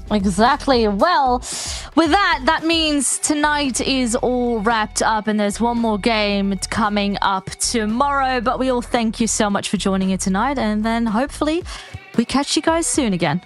Exactly. Well, with that means tonight is all wrapped up, and there's one more game coming up tomorrow. But we all thank you so much for joining it tonight, and then hopefully we catch you guys soon again.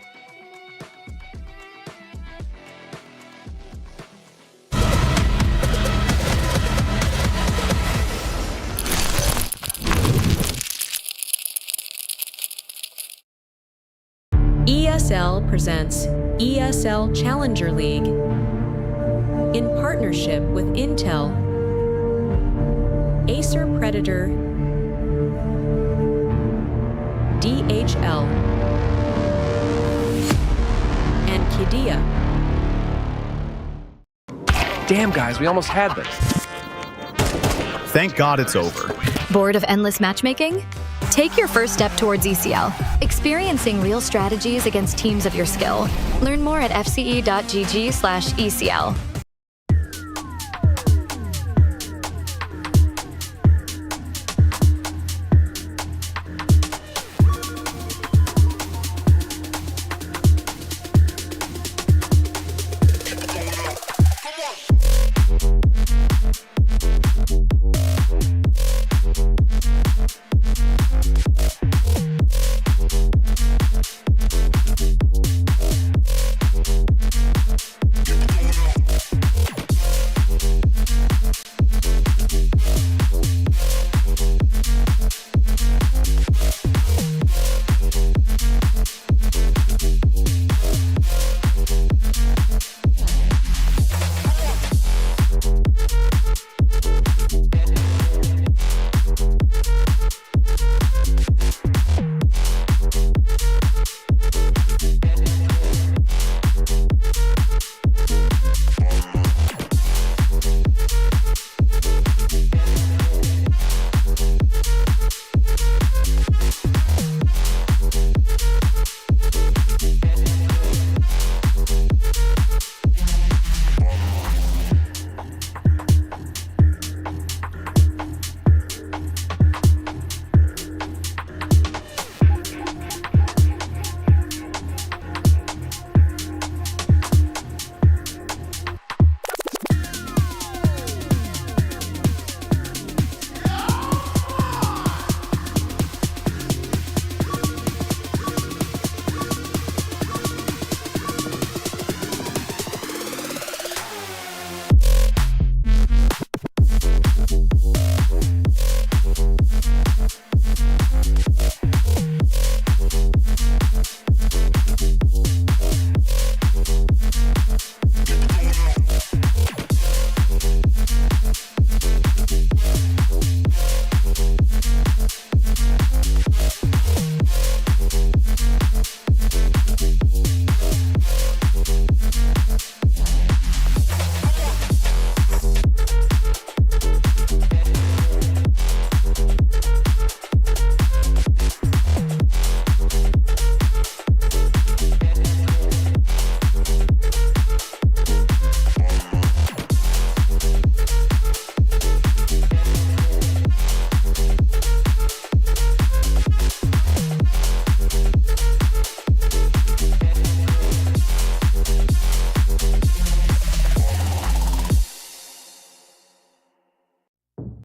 ESL presents ESL Challenger League in partnership with Intel, Acer Predator, DHL, and Qiddiya. Damn, guys, we almost had this. Thank God it's over. Bored of endless matchmaking? Take your first step towards ECL, experiencing real strategies against teams of your skill. Learn more at fce.gg/ECL.